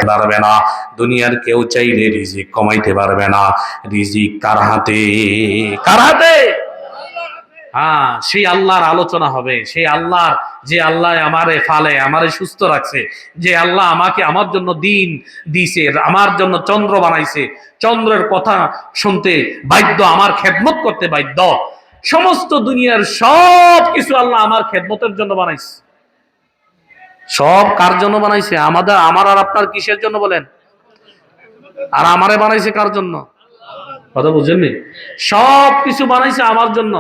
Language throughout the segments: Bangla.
পারবে না, দুনিয়ার কেউ চাইলে রিজিক কমাইতে পারবে না। রিজিক কার হাতে? কার হাতে? হ্যাঁ, সেই আল্লাহর আলোচনা হবে। সেই আল্লাহ, যে আল্লাহ আমারে ফালে, আমারে সুস্থ রাখছে, যে আল্লাহ আমাকে, আমার জন্য দিন দিছে, আমার জন্য চন্দ্র বানাইছে, চন্দ্রের কথা শুনতে বাধ্য, আমার খেদমত করতে বাধ্য। সমস্ত দুনিয়ার সব কিছু আল্লাহ আমার খেদমতের জন্য বানাইছে। সব কার জন্য বানাইছে? আমাদের, আমার আর আপনার কিসের জন্য বলেন? আর আমারে বানাইছে কার জন্য? কথা বুঝেননি? সব কিছু বানাইছে আমার জন্য।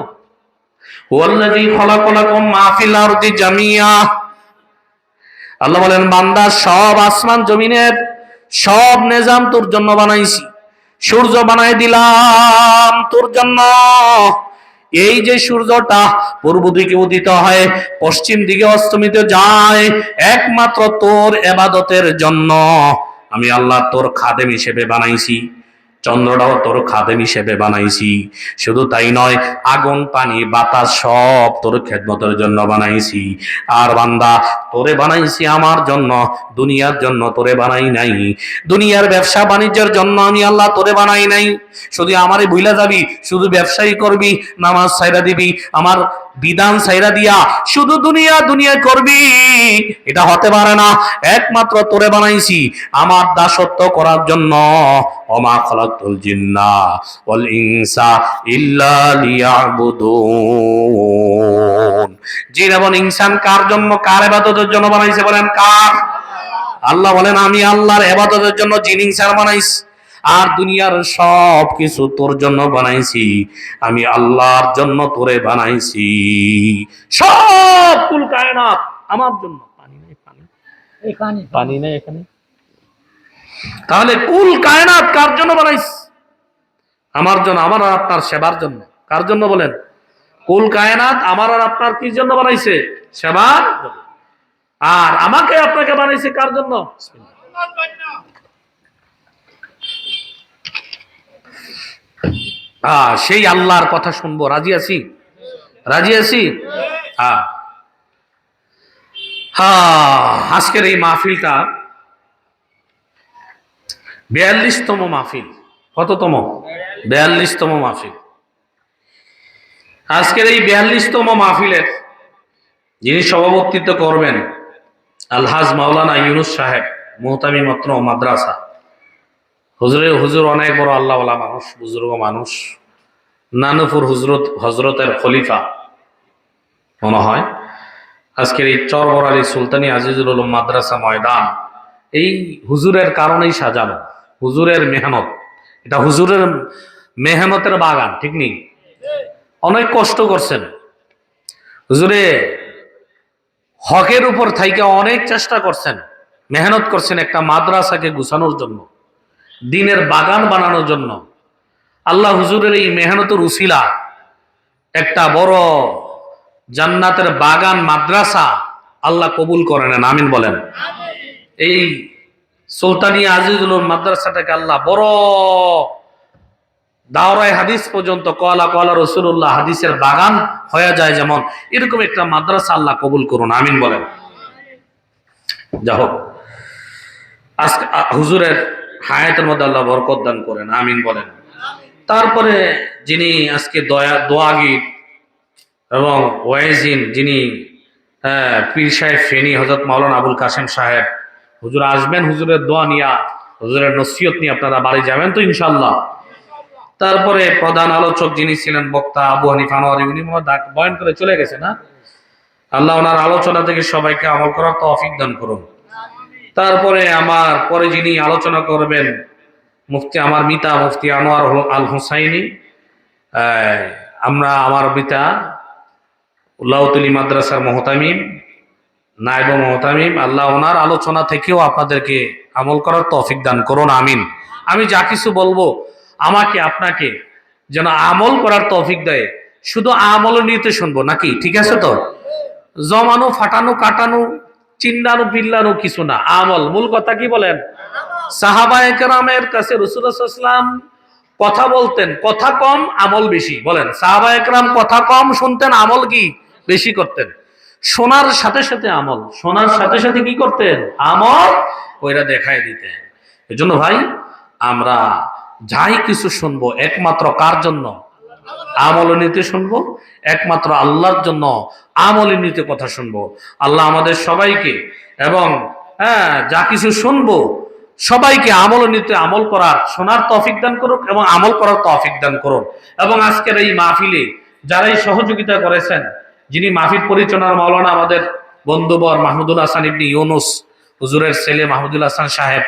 আল্লাহ বলেন, বান্দা সব আসমান জমিনের সব নিজাম তোর জন্য বানাইছি। সূর্য বানাই দিলাম তোর জন্য। এই যে সূর্যটা পূর্ব দিকে উদিত হয়, পশ্চিম দিকে অস্তমিত যায়, একমাত্র তোর ইবাদতের জন্য আমি আল্লাহ তোর খাদেম হিসেবে বানাইছি। চন্দ্রটাও তোর খাদেম হিসেবে বানাইছি। শুধু তাই নয়, আগুন পানি বাতাস সব তোর খেদমতের জন্য বানাইছি। আর বান্দা, তোরে বানাইছি আমার জন্য, দুনিয়ার জন্য তোরে বানাই নাই। দুনিয়ার ব্যবসা বাণিজ্যের জন্য আমি আল্লাহ তোরে বানাই নাই। শুধু আমারে ভুইলা যাবি, শুধু ব্যবসায়ী করবি, নামাজ ছাইরা দিবি, আমার বিধান ছাইরা দিয়া শুধু দুনিয়া দুনিয়া করবি, এটা হতে পারে না। একমাত্র তোরে বানাইছি আমার দাসত্ব করার জন্য। ওমা খালাকতুল জিন্না ওয়াল ইনসা ইল্লা লিয়াবুদুন। জিন এবং ইনসান কার জন্য, কার ইবাদতের জন্য বানাইছে বলেন? কার? আল্লাহ বলেন, আমি আল্লাহর ইবাদতের জন্য জিন ইনসান বানাইছি। আর দুনিয়ার সব কিছু তোর জন্য বানাইছি, আমি আল্লাহর জন্য তোরে বানাইছি। সব কুল কায়নাত আমার জন্য। পানি নেই, পানি নেই এখানে। তাহলে কুল কায়নাত কার জন্য বানাইছি? আমার জন্য, আমার আর আপনার সেবার জন্য। কার জন্য বলেন? কুল কায়নাত আমার আর আপনার কি জন্য বানাইছে? সেবার জন্য। আর আমাকে আপনাকে বানাইছে কার জন্য? সেই আল্লাহর কথা শুনবো। রাজি আছি? রাজি আছি? হ্যাঁ। আজকের এই মাহফিলটা 42তম মাহফিল। কততম? 42তম মাহফিল। আজকের এই 42তম মাহফিলের যিনি সভাপতিত্ব করবেন, আলহাজ মাওলানা ইউনুস সাহেব, মুহতামি মাত্র মাদ্রাসা। হুজুর অনেক বড় আল্লাহওয়ালা মানুষ, বুজুর্গ মানুষ, নানুপুর হজরতের খলিফা মনে হয়। আজকের এই চরবরালী সুলতানি আজিজুল উলুম মাদ্রাসা ময়দান এই হুজুরের কারণেই সাজানো। হুজুরের মেহনত, এটা হুজুরের মেহনতের বাগান, ঠিক নেই? অনেক কষ্ট করছেন হুজুরে, হকের উপর থাইকে অনেক চেষ্টা করছেন, মেহনত করছেন একটা মাদ্রাসাকে গুছানোর জন্য, দ্বীনের বাগান বানানোর জন্য। আল্লাহ হুজুরের এই মেহনতের উসিলা একটা বড় জান্নাতের বাগান মাদ্রাসা আল্লাহ কবুল করে নেন, আমিন বলেন। এই সুলতানি আজিজুল মাদ্রাসাটাকে আল্লাহ বড় দাওরায়ে হাদিস পর্যন্ত, কলা কলা রাসূলুল্লাহ হাদিসের বাগান হয়ে যায় যেমন, এরকম একটা মাদ্রাসা আল্লাহ কবুল করুন, আমিন বলেন। যা হোক, আজকে হুজুরের হায়াতের মধ্যে আল্লাহ বরকত দান করেন, আমিন বলেন। তারপরে যিনি আজকে দোয়াগীর এবং ওয়াইজিন, যিনি পীর সাহেব ফেনী হযরত মাওলানা আবুল কাসেম সাহেব, হুজুর আসবেন, হুজুরের দোয়া নিয়া, হুজুরের নসিহত নিয়ে আপনারা বাড়ি যাবেন তো ইনশাআল্লাহ। তারপরে প্রধান আলোচক যিনি ছিলেন বক্তা আবু হানিফা আনোয়ারী, উনি বয়ান করে চলে গেছে না? আল্লাহ ওনার আলোচনা থেকে সবাইকে আমল করার তৌফিক দান করুন। তারপরে আমার পরে যিনি আলোচনা করবেন, মুফতি, আমার মিতা মুফতি আনোয়ার আল হুসাইনি, আমার পিতা উল্লাহতুলি মাদ্রাসার মুহতামিম, নায়েব মুহতামিম। আল্লাহ ওনার আলোচনা থেকেও আপনাদেরকে আমল করার তৌফিক দান করুন, আমিন। আমি যা কিছু বলবো আমাকে আপনাকে যেন আমল করার তৌফিক দেয়। শুধু আমল নিতে শুনবো নাকি? ঠিক আছে তো? জমানো, ফাটানো, কাটানো, চিল্লানো বিল্লানো কিছু না, আমল। মূল কথা কি বলেন? সাহাবায়ে কেরামের কাছে রাসূলুল্লাহ সাল্লাল্লাহু আলাইহি ওয়াসাল্লাম কথা বলতেন, কথা কম আমল বেশি। বলেন, সাহাবায়ে কেরাম কথা কম শুনতেন, আমল কি বেশি করতেন। শোনার সাথে সাথে আমল, শোনার সাথে সাথে কি করতেন? আমল ওইরা দেখায় দিতেন। এজন্য ভাই আমরা যাই কিছু শুনবো একমাত্র কার জন্য? আমল নিতে শুনবো, একমাত্র আল্লাহর জন্য আমল নিতে কথা শুনবো। আল্লাহ আমাদের সবাইকে এবং যা কিছু শুনবো সবাইকে আমল নিতে, আমল করার, শোনার তৌফিক দান করুক এবং আমল করার তৌফিক দান করুন। এবং আজকের এই মাহফিলে যারাই সহযোগিতা করেছেন, যিনি মাহফিল পরিচালনার মাওলানা আমাদের বন্ধুবর মাহমুদুল হাসান ইবনে ইউনুস হুজুরের ছেলে মাহমুদুল হাসান সাহেব,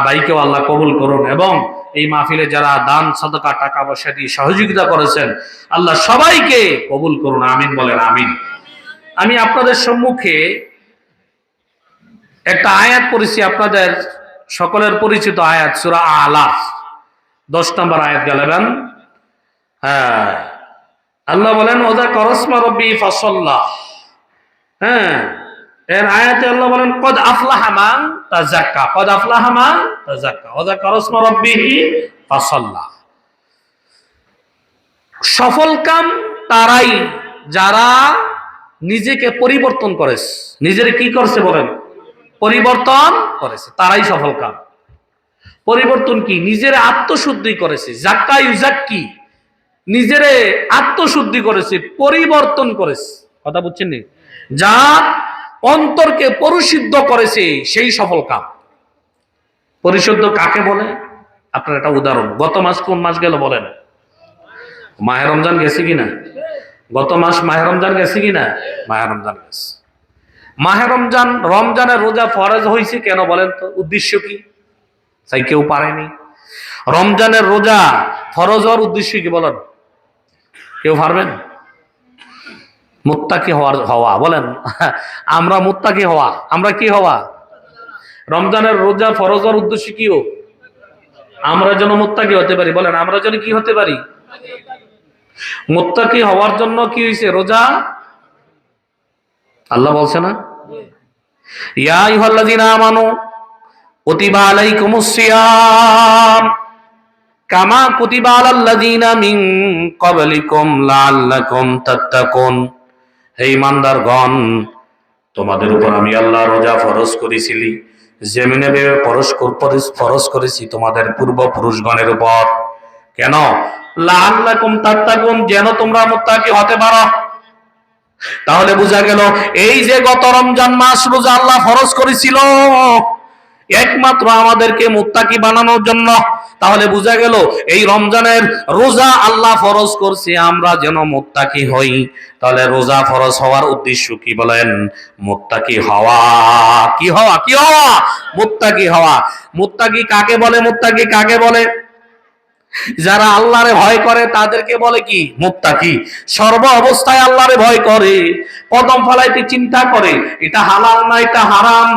ভাইকেও আল্লাহ কবুল করুন। এবং এই মাহফিলে যারা দান সাদকা টাকা পয়সা দিয়ে সহযোগিতা করেছেন, আল্লাহ সবাইকে কবুল করুন, আমিন বলেন আমিন। আমি আপনাদের সম্মুখে একটা আয়াত পড়েছি, আপনাদের সকলের পরিচিত আয়াত, সূরা আলাফ 10 নম্বর আয়াত গেলেন। আল্লাহ বলেন ওযা করসমা রব্বি ফাসাল্লাহ। এর আয়াতে আল্লাহ বলেন কদ আফলাহা মান তাযাক্কা, কদ আফলাহা মান তাযাক্কা ওযা করসমা রব্বিহি ফাসাল্লাহ। সফল কাম তারাই যারা নিজেকে পরিবর্তন করেছে, নিজের কি করছে বলেন? পরিবর্তন করেছে, তারাই সফল কাম। পরিবর্তন কি? নিজের আত্মশুদ্ধি করেছে, জাক্কা ইউজাক্কি, নিজেরে আত্মশুদ্ধি করেছে, পরিবর্তন করেছে, কথা বুঝছেন নি? যা অন্তরকে পরিশুদ্ধ করেছে সেই সফল কাম। পরিশুদ্ধ কাকে বলে? আপনার একটা উদাহরণ, গত মাস কোন মাস গেল বলেন? মাহে রমজান গেছে কিনা? গত মাস মাহে রমজান গেছে কিনা? মাহে রমজান গেছে। মাহে রমজান, রমজানের রোজা ফরজ হয়েছে কেন বলেন তো? উদ্দেশ্য কি? তাই কেউ পারেনি। রমজানের রোজা ফরজ হওয়ার উদ্দেশ্য কি বলেন? কেউ পারবেন? মুত্তাকি হওয়া বলেন। আমরা মুত্তাকি হওয়া, আমরা কি হওয়া? রমজানের রোজা ফরজ হওয়ার উদ্দেশ্য কি? আমরা যেন মুত্তাকি হতে পারি, বলেন আমরা যেন কি হতে পারি? মুত্তাকি হওয়ার জন্য কি হয়েছে? রোজা। আল্লাহ বলছে না, ইয়া আইয়ুহাল্লাযীনা আমানু কুতিবা আলাইকুমুস সিয়াম কামা কুতিবা আলাল্লাযীনা মিন ক্বাবলিকুম লাআল্লাকুম তাত্তাকুন। হে ঈমানদারগণ, তোমাদের উপর আমি আল্লাহ রোজা ফরজ করেছিলি যেমনি ফরজ করেছি তোমাদের পূর্বপুরুষগণের উপর। কেন? লাআল্লাকুম তাত্তাকুন, যেন তোমরা মুত্তাকি হতে পারো। তাহলে বোঝা গেল এই যে গত রমজান মাস রোজা আল্লাহ ফরজ করেছিল একমাত্র আমাদেরকে মুত্তাকি বানানোর জন্য। তাহলে বোঝা গেল এই রমজানের রোজা আল্লাহ ফরজ করছে আমরা যেন মুত্তাকি হই। তাহলে রোজা ফরজ হওয়ার উদ্দেশ্য কি বলেন? মুত্তাকি হওয়া। কি হওয়া? কি হওয়া? মুত্তাকি হওয়া। মুত্তাকি কাকে বলে? মুত্তাকি কাকে বলে? যারা আল্লাহরে ভয় করে তাদেরকে বলে কি? মুত্তাকি। সর্ব অবস্থায় আল্লাহরে ভয় করে, কদম ফলাইতে চিন্তা করে এটা হালাল না এটা হারাম,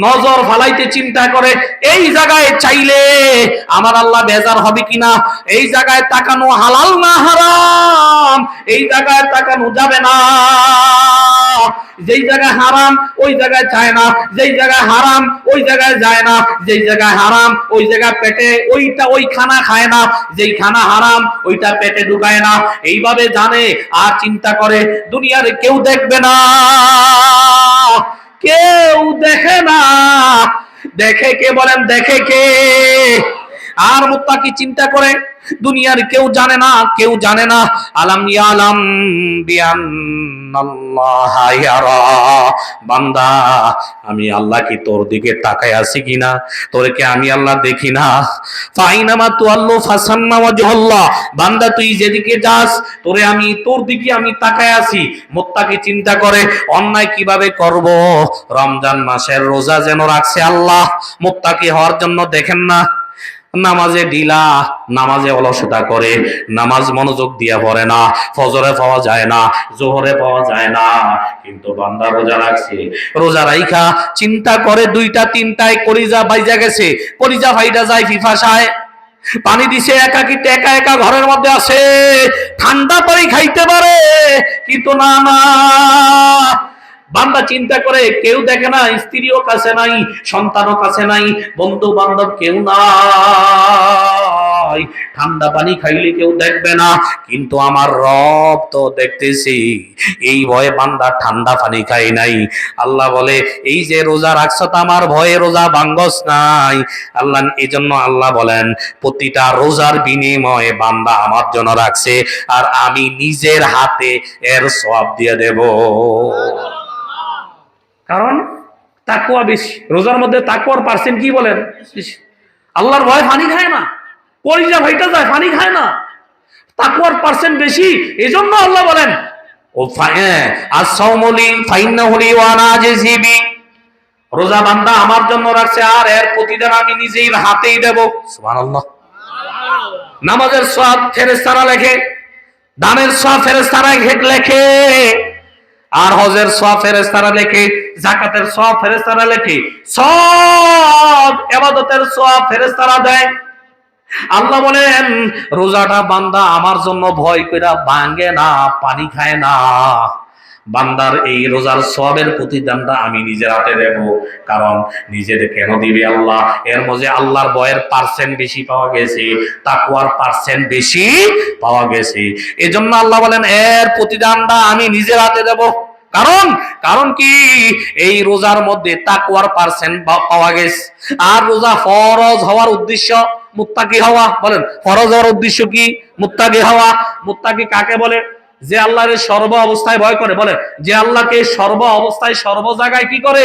নজর ফালাইতে চিন্তা করে এই জায়গায় চাইলে আমার আল্লাহ বেজার হবে কিনা, এই জায়গায় তাকানো হালাল না হারাম, এই জায়গায় তাকানো যাবে না, যেই জায়গায় হারাম ওই জায়গায় যায় না, যেই জায়গায় হারাম ওই জায়গায় যায় না, যেই জায়গায় হারাম ওই জায়গায় পেটে ওই খানা খায় না, যেই খানা হারাম ওইটা পেটে ঢুকায় না। এইভাবে জানে আর চিন্তা করে দুনিয়ার কেউ দেখবে না, কেউ দেখে না। দেখে কে বলেন? দেখে কে? আর মুত্তাকি চিন্তা করে দুনিয়ার কেউ জানে না, কেউ জানে না। আলাম ইয়ালাম বিআন্নাল্লাহা ইয়ারা। বান্দা, আমি আল্লাহ কি তোর দিকে তাকায় আছি কিনা? তোরে কি আমি আল্লাহ দেখি না? ফাইনামা তুআল্লু ফাসান্না ওয়াজহুল্লাহ। বান্দা তুই যেদিকে যাস তোরে আমি, তোর দিকে আমি তাকায় আছি। মুত্তাকি চিন্তা করে অন্যায় কিভাবে করব। রমজান মাসের রোজা যেন রাখছে আল্লাহ মুত্তাকি হওয়ার জন্য। দেখেন না, নামাজে ঢিলা, নামাজে অলসতা করে, নামাজ মনোযোগ দিয়া পড়ে না, ফজরে পাওয়া যায় না, জোহরে পাওয়া যায় না, কিন্তু বান্দা রোজা রাখছে। রোজা রাইখা চিন্তা করে 2টা 3টায় কলিজা বাইজা গেছে, কলিজা ফাইটা যায় পিপাসায়, পানি দিছে একাকিতে একা একা ঘরের মধ্যে আছে, ঠান্ডা পানি খাইতে পারে কিন্তু না না। বান্দা চিন্তা করে কেউ দেখে না, স্ত্রীও কাছে নাই, সন্তানও কাছে নাই, বন্ধু বান্ধব কেউ নাই। ভয়, ঠান্ডা পানি খাইলে কেউ দেখবে না, কিন্তু আমার রব তো দেখতেছি, এই ভয়ে বান্দা ঠান্ডা পানি খাই নাই। আল্লাহ বলে এই যে রোজা রাখছ তো আমার ভয়ে রোজা ভাঙ্গস নাই। আল্লাহ এই জন্য আল্লাহ বলেন প্রতিটা রোজার বিনিময়ে বান্দা আমার জন্য রাখছে, আর আমি নিজের হাতে এর সওয়াব দিয়ে দেব। কারণ তাকওয়া বেশি, রোজার মধ্যে তাকওয়ার পার্সেন্ট কি বলেন? আল্লাহর ভয় পানি খায় না, কলিজা ভাইটা যায় পানি খায় না, তাকওয়ার পার্সেন্ট বেশি। এজন্য আল্লাহ বলেন ও আস-সাওমুলি ফাইন্নাহু লি ওয়া আনা আজজি বি, রোজা বান্দা আমার জন্য রাখছে আর এর প্রতিদান আমি নিজেই হাতেই দেব। সুবহানাল্লাহ। নামাজের সওয়াব ফেরেশতারা লেখে, দানের সওয়াব ফেরেশতারা লেখে, আর হজের সওয়াব ফেরেশতারা লেখে, যাকাতের সওয়াব ফেরেশতারা লেখে, সব ইবাদতের সওয়াব ফেরেশতারা দেয়। আল্লাহ বলেন রোজাটা বান্দা আমার জন্য ভয় কইরা ভাঙে না, পানি খায় না, বান্দার এই রোজার সওয়াবের প্রতিদানটা আমি নিজের হাতে দেব। কারণ নিজের কেন দিবে আল্লাহ? এর মধ্যে আল্লাহর ভয়ের পার্সেন্ট বেশি পাওয়া গেছে, তাকওয়ার পার্সেন্ট বেশি পাওয়া গেছে। এজন্য আল্লাহ বলেন এর প্রতিদানটা আমি নিজের হাতে দেব। কারণ কারণ কি? এই রোজার মধ্যে তাকওয়ার পার্সেন্ট পাওয়া গেছে। আর রোজা ফরজ হওয়ার উদ্দেশ্য মুত্তাকি হওয়া। বলেন ফরজ হওয়ার উদ্দেশ্য কি? মুত্তাকি হওয়া। মুত্তাকি কাকে বলে? যে আল্লাহর সর্ব অবস্থায় ভয় করে। বলে যে আল্লাহকে সর্ব অবস্থায় সর্ব জায়গায় কি করে?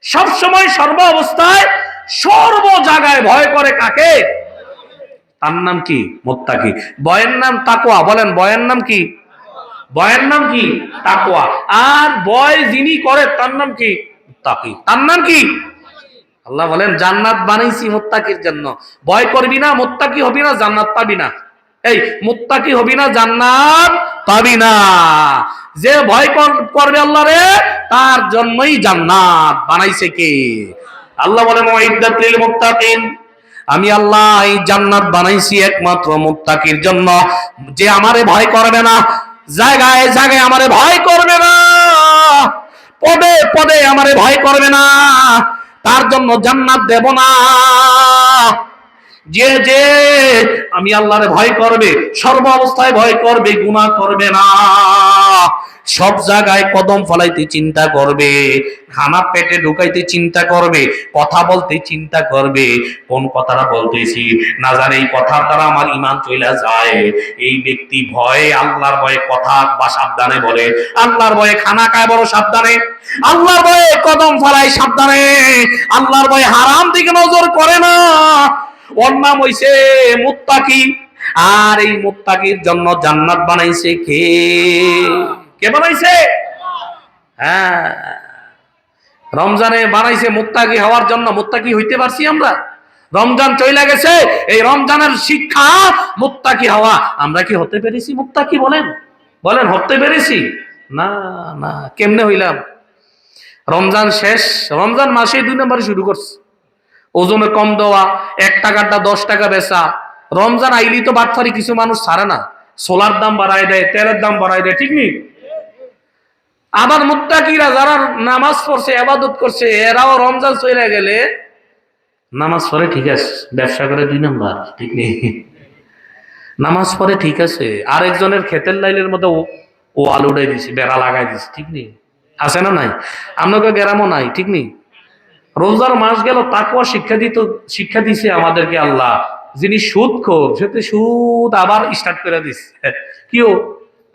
সব সময় সর্ব অবস্থায় সর্ব জায়গায় ভয় করে কাকে? তার নাম কি? মুত্তাকি। বয়ের নাম তাকওয়া। বলেন বয়ের নাম কি? ভয়ের নাম কি? তাকওয়া। আর ভয় যিনি করে তার নাম কি? মুত্তাকি। তার নাম কি? আল্লাহ বলেন জান্নাত বানাইছি মুত্তাকির জন্য। ভয় করবি না, মুত্তাকি হবি না, জান্নাত পাবি না। এই মুত্তাকি হবি না, জান্নাত পাবি না। যে ভয় করবে আল্লাহরে তার জন্যই জান্নাত বানাইছে কে? আল্লাহ বলেন ওয়াইদাত লিল মুত্তাকিন, আমি আল্লাহ এই জান্নাত বানাইছি একমাত্র মুত্তাকির জন্য, যে আমারে ভয় করবে না, জায়গায় জায়গায় আমারে ভয় করবে না, পদে পদে আমারে ভয় করবে না, তার জন্য জান্নাত দেব না। যে যে আমি আল্লাহরে ভয় করবে, সর্ব অবস্থায় ভয় করবে, গুনাহ করবে না, সব জায়গায় কদম ফলাইতে চিন্তা করবে, খানা পেটে ঢুকাইতে চিন্তা করবে, কথা বলতে চিন্তা করবে, কোন কথাটা বলতেছি না জানে এই কথার দ্বারা আমার ঈমান চলে যায়, এই ব্যক্তি ভয়ে, আল্লাহর ভয়ে কথা বা সাবধানে বলে, আল্লাহর ভয়ে খানা খায় বড় সাবধানে, আল্লাহর ভয়ে কদম ফলায় সাবধানে, আল্লাহর ভয়ে হারাম দিকে নজর করে না, ওর নাম হইছে মুত্তাকি। আর এই মুত্তাকির জন্য জান্নাত বানাইছে কে? কে বানাইছে? হ্যাঁ, রমজানে বানাইছে মুত্তাকি হওয়ার জন্য। মুত্তাকি হইতে পারছি আমরা? রমজান চলে গেছে, এই রমজানের শিক্ষা মুত্তাকি হওয়া। আমরা কি হতে পেরেছি মুত্তাকি? বলেন বলেন হতে পেরেছি? না না। কেমনে হইলাম? রমজান শেষ, রমজান মাসে 2 নম্বরে শুরু করছে ওজনে কম দেওয়া, 1 টাকাটা 10 টাকা বেচা। রমজান আইলি তো বাটফারি কিছু মানুষ ছাড়ে না, সোলার দাম বাড়ায় দেয়, তেলের দাম বাড়ায় দেয়, ঠিক নেই? আবার মুত্তাকিরা যারা নামাজ পড়ছে, ইবাদত করছে, এরাও রমজান চলে গেলে নামাজ পড়ে ঠিক আছে, ব্যবসা করে 2 নম্বর, ঠিক নেই? নামাজ পড়ে ঠিক আছে, আরেকজনের ক্ষেতের লাইলের মধ্যে ও আলু উড়াই দিছে, বেড়া লাগাই দিছে, ঠিক নেই? আছে না নাই? আপনাকে গ্রামও নাই, ঠিক নেই? রোজার মাস গেল, তাকওয়া শিক্ষা দিছে আমাদেরকে আল্লাহ। যিনি সুদ খোর, সেতে সুদ আবার স্টার্ট করে দিছে। কিও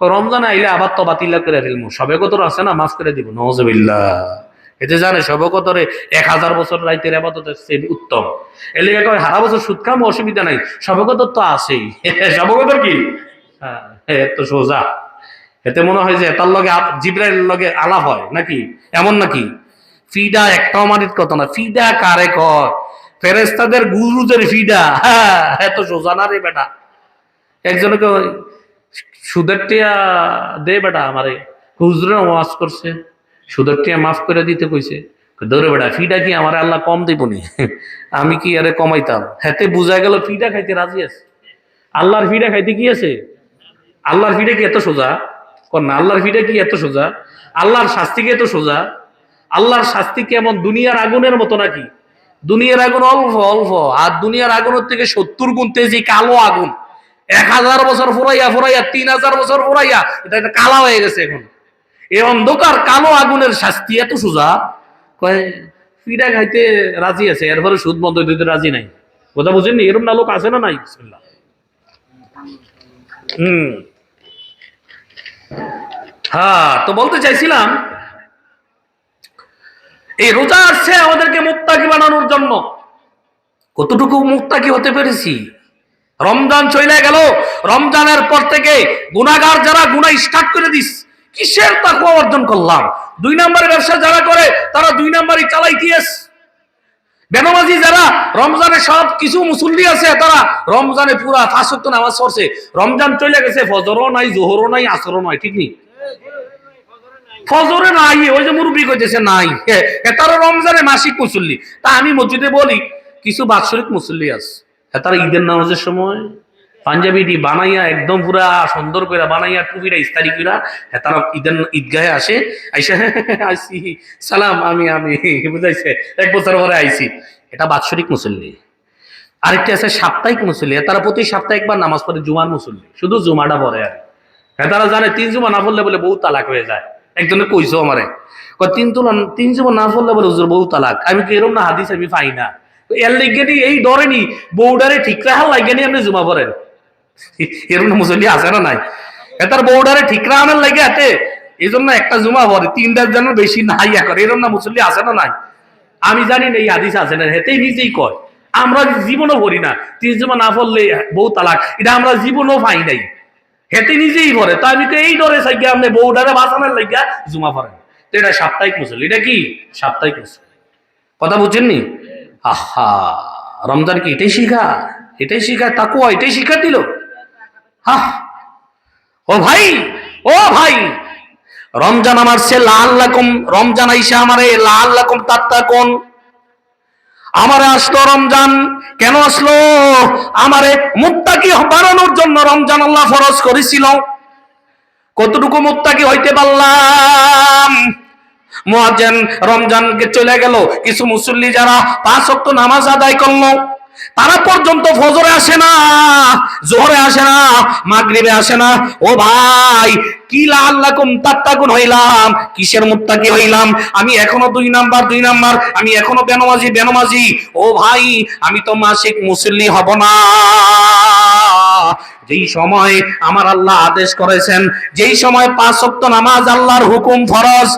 রমজান আইলে আবার তো বাতিল করে ফেলবো, সবে কত আছে না, মাফ করে দিব। নওয়াজবিল্লাহ। এতে জানে সবে কতরে 1000 বছর রাইতের ইবাদতের চেয়ে উত্তম। এর লেগে কয় হারা বছর সুদ খাম, অসুবিধা নাই, সবে কত তো আছেই। সবে কত কি? হ্যাঁ, এত সোজা। এতে মনে হয় যে তার লগে জিবরাইলের লগে আলাপ হয় নাকি? এমন নাকি? ফিডা একটাও মানিত কত না। ফিডা কারে কয়? ফেরেশতাদের গুরুদের ফিডা। হ্যাঁ, এত সোজা না রে বেটা। একজনকে সুদের টিয়া দে বেটা আমারে, হুজুরে ওয়াজ করছে, সুদের টিয়া মাফ করে দিতে কইছে। ধরে বেটা ফিডা কি আমার আল্লাহ কম দিবনি? আমি কি আরে কমাইতাম? হেতে বুঝা গেল ফিডা খাইতে রাজি আছে। আল্লাহর ফিডা খাইতে কি আছে? আল্লাহর ফিডা কি এত সোজা? কর না, আল্লাহর ফিডা কি এত সোজা? আল্লাহর শাস্তি কি এত সোজা? আল্লাহর শাস্তি কি এমন দুনিয়ার আগুনের মতো নাকি? দুনিয়ার আগুন অল্প অল্প, আর দুনিয়ার আগুনের থেকে 70 গুণ তেজি কালো আগুন। 1000 বছর ফুরাইয়া ফুরাইয়া 3000 বছর ফুরাইয়া এটা একটা কালা হয়ে গেছে এখন। এই অন্ধকার কালো আগুনের শাস্তি এত সোজা, কয় পিঠা খাইতে রাজি আছে, এরপরে সুদ বন্ধ দিতে রাজি নাই। কথা বুঝেননি? এরকম না লোক আছে না নাই? বিসমিল্লাহ। হ্যাঁ, তো বলতে চাইছিলাম এই রোজা আসছে আমাদেরকে মুত্তাকি বানানোর জন্য। কতটুকু মুত্তাকি হতে পেরেছি? রমজান চলে গেল, রমজানের পর থেকে গুনাহগার যারা গুনাহ স্টার্ট করে দিস, কিসের তাকওয়া অর্জন করলাম? 2 নম্বরের ব্যবসা যারা করে তারা 2 নম্বরই চালাইতিয়েস। বেনামাজি যারা রমজানে সব কিছু মুসল্লি আছে, তারা রমজানে পুরা 5 ওয়াক্ত নামাজ পড়ছে, রমজান চলে গেছে ফজরও নাই, জোহরও নাই, আসরও নাই, ঠিক নেই? ফজরে নাই, ওই যে মুরব্বী কইতেছে নাই, তারা রমজানে মাসিক মুসল্লি। তা আমি মসজিদে বলি কিছু বাৎসরিক মুসল্লি আছে, তারা ঈদের নামাজের সময় পাঞ্জাবিটি বানাইয়া একদম পুরা সুন্দর করে বানাইয়া টুপিটা ইস্তারি কইরা তারা ঈদগাহে আসে, আইসা আইসি সালাম আমি বুঝাইছে 1 বছর পরে আইসি। এটা বাৎসরিক মুসল্লি। আরেকটা আছে সাপ্তাহিক মুসল্লি, তারা প্রতি সপ্তাহে একবার নামাজ পড়ে, জুমার মুসল্লি, শুধু জুমাটা পড়ে। আর তারা জানে 3 জুমা না পড়লে বলে বহু তালাক হয়ে যায়। একজনে কইছো আমারে, 3 জুমা না পড়লে বলে হুজুর বহু তালাক। আমি কি এরকম না, হাদিস আমি পাই না। এর লিগেনি এই ধরেনি বউডারে ঠিক রাখার লাগেনি আপনি জুমা পড়েন। এরকম মুসল্লি আছে না নাই? তার বউডারে ঠিক রাখার লাগে হাতে এই জন্য একটা জুমা পড়ে, 3টার জন্য বেশি নাই করে, এরকম না মুসল্লি আছে না নাই? আমি জানি না এই হাদিস আছে না, হেতেই নিজেই কয়। আমরা জীবনও পড়ি না, 3 জুমা না পড়লে বউ তালাক, এটা আমরা জীবনও পাই নাই। হেতে নিজেই পড়ে, তা আমি তো এই ডরে চাই আপনি বউডারে বাঁচানোর লাগিয়া জুমা পড়েন। তো এটা সাপ্তাহিক মুসল্লি। এটা কি সাপ্তাহিক মুসল্লি? কথা বুঝছেননি? আহা, রমজান কি এটাই শিখা? এটাই শিখা তাকওয়া, এটাই শিখা দিল। হা, ও ভাই, ও ভাই, রমজান আমার সে লাআল্লাকুম, রমজান আইসা আমারে লাআল্লাকুম তাত্তাকুন, আমারে আসলো রমজান। কেন আসলো? আমারে মুত্তাকি বানানোর জন্য রমজান আল্লাহ ফরজ করেছিল। কতটুকু মুত্তাকি হইতে পারলাম? মুয়াজ্জিন রমজানকে চলে গেল, কিছু মুসল্লি যারা 5 ওয়াক্ত নামাজ আদায় করলো, তারা পর্যন্ত ফজরে আসে না, জোহরে আসে না, মাগরিবে আসে না। ও ভাই, কি লাআল্লাকুম তাত্তাকুন হইলাম? কিসের মুত্তাকি হইলাম? আমি এখনো 2 নাম্বার, আমি এখনো বেনমাজি। ও ভাই, আমি তো মাসিক মুসল্লি হব না। যেই সময় আমার আল্লাহ আদেশ করেছেন, যেই সময় 5 ওয়াক্ত নামাজ আল্লাহর হুকুম ফরজ,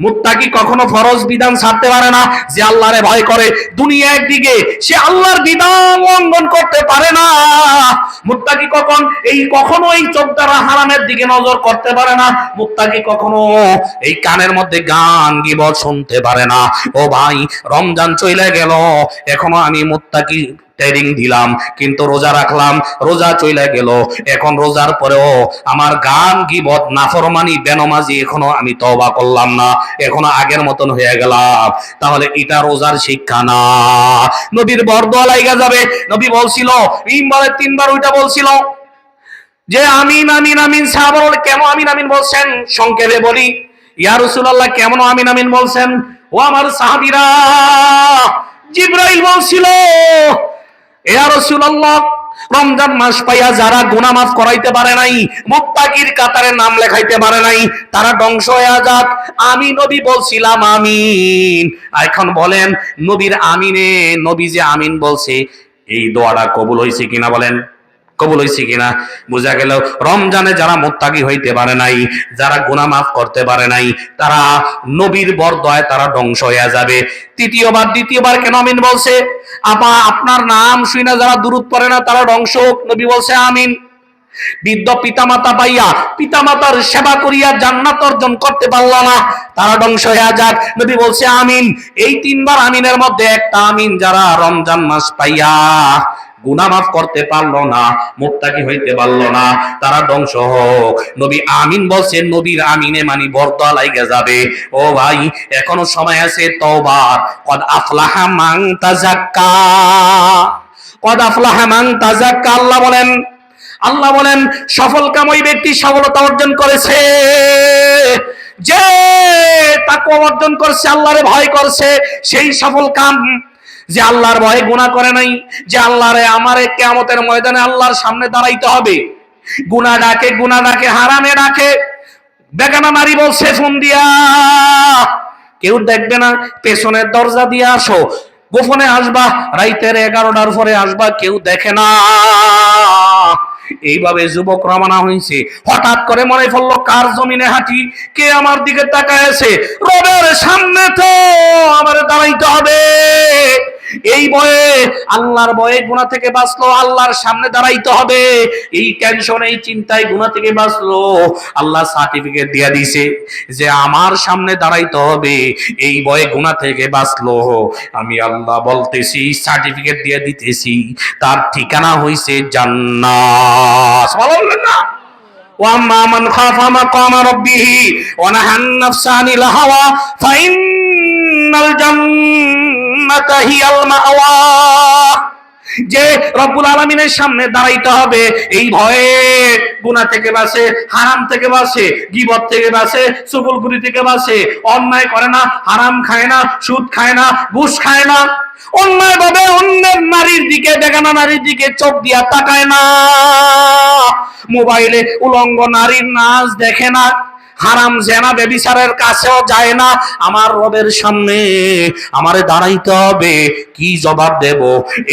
মুত্তাকি কখনো ফরজ বিধান ছাড়তে পারে না। যে আল্লাহরে ভয় করে দুনিয়া একদিকে, সে আল্লাহর বিধান লঙ্ঘন করতে পারে না। মুত্তাকি কখনো এই চোখ দ্বারা হারামের দিকে নজর করতে পারে না। মুত্তাকি কখনো এই কানের মধ্যে গান গীবত শুনতে পারে না। ও ভাই, রমজান চলে গেল, এখনো আমি মুত্তাকি ট্রেনিং দিলাম, কিন্তু রোজা রাখলাম, রোজা চলে গেল, এখন রোজার পরেও আমার গান গীবত নাফরমানি বেনমাজি এখনো আমি তওবা করলাম না, এখনো আগের মতন হয়ে গেলাম। তাহলে এটা রোজার শিক্ষা না। নবীর বরদোয়া লাইগা যাবে। নবী বলছিল, মিম্বরে 3 বার ওইটা বলছিল যে আমিন আমিন আমিন। সাহাবারা বলে, কেন আমিন আমিন বলছেন? সংক্ষেপে বলি, ইয়া রাসূলুল্লাহ কেমন আমিন আমিন বলছেন? ও আমার সাহাবীরা, জিবরাইল বলছিল, ইয়া রাসূলুল্লাহ, রমজান মাস পাইয়া যারা গুনাহ মাফ করাইতে পারে নাই, মুত্তাকির কাতারে নাম লেখাইতে পারে নাই, তারা ধ্বংস হয়ে যাক। আমি নবী বলছিলাম আমিন। এখন বলেন, নবীর আমিনে, নবী যে আমিন বলছে, এই দোয়াটা কবুল হয়েছে কিনা বলেন? কবুল হয়েছে কিনা? বোঝা গেল রমজানে যারা মুত্তাকি হইতে পারে নাই, যারা গুনাহ মাফ করতে পারে নাই, তারা নবীর বরদোয়ায় তারা ধ্বংস হয়ে যাবে। দ্বিতীয়বার কেন আমিন বলছে? আপনার নাম শুনে যারা দুরূদ পড়ে না তারা ধ্বংস হোক, নবী বলছে আমিন। বৃদ্ধ পিতামাতা পাইয়া পিতামাতার সেবা করিয়া জান্নাত অর্জন করতে পারল না, তারা ধ্বংস হয়ে যাক, নবী বলছে আমিন। এই 3 বার আমিনের মধ্যে একটা আমিন যারা রমজান মাস পাইয়া গুনাহ মাফ করতে পারলো না, মুত্তাকি হইতে পারলো না, তারা ধ্বংস হোক, নবী আমিন বলছেন। নবীর আমিনে মানি বরদোয়া লাইগা যাবে। ও ভাই, এখনো সময় আছে তওবার। কদ আফলাহা মান তাযাক্কা, কদ আফলাহা মান তাযাক্কা। আল্লাহ বলেন সফল কাম ওই ব্যক্তি সফলতা অর্জন করেছে যে তাকওয়া অর্জন করছে, আল্লাহরে ভয় করছে, সেই সফল কাম। যে আল্লাহর ভয়ে গুনাহ করে নাই, যে আল্লাহরে আমারে কিয়ামতের ময়দানে আল্লাহর সামনে দাঁড়াইতে হবে, গুনাহ ডাকে হারামে ডাকে, বেগানা নারী বলছে ফোন দিয়া কেউ দেখবে না, পেছনের দরজা দিয়ে আসো, গোপনে আসবা, রাইতের 11টার পরে আসবা, কেউ দেখে না। এইভাবে যুবক রওনা হয়েছে। হঠাৎ করে মনে পড়লো কার জমিনে হাঁটি, কে আমার দিকে তাকায় আছে, রবের সামনে তো আমার দাঁড়াইতে হবে। এই ভয়ে, আল্লাহর ভয়ে গুনাহ থেকে বাঁচলো, আল্লাহর সামনে দাঁড়াইতে হবে, এই টেনশন এই চিন্তায় গুনাহ থেকে বাঁচলো। আল্লাহ সার্টিফিকেট দিয়ে দিছে যে আমার সামনে দাঁড়াইতে হবে, এই ভয়ে গুনাহ থেকে বাঁচলো। আমি আল্লাহ বলতেছি, সার্টিফিকেট দিয়ে দিতেছি, তার ঠিকানা হইছে জান্নাত। সুবহানাল্লাহ না? ওয়াম্মা মান খাফা মাকাম রাব্বিহি ওয়া নাহান নাফসা আনিল হাওয়া ফাইন্নাল জান্নাতা হিয়াল মাওয়া। যে রব্বুল আলামিনের সামনে দাঁড়াইতে হবে, এই ভয়ে গুনাহ থেকে বাঁচে, হারাম থেকে বাঁচে, গীবত থেকে বাঁচে, চুগলখুরি থেকে বাঁচে, অন্যায় করে না, হারাম খায় না, সুদ খায় না, ঘুষ খায় না, অন্যায় ভাবে অন্যের নারীর দিকে, বেগানা নারীর দিকে চোখ দিয়া তাকায় না, মোবাইলে উলঙ্গ নারীর নাচ দেখে না, হারাম জেনা ব্যভিচারের কাছেও যায় না। আমার রবের সামনে আমারে দাঁড়াইতে হবে, কি জবাব দেব?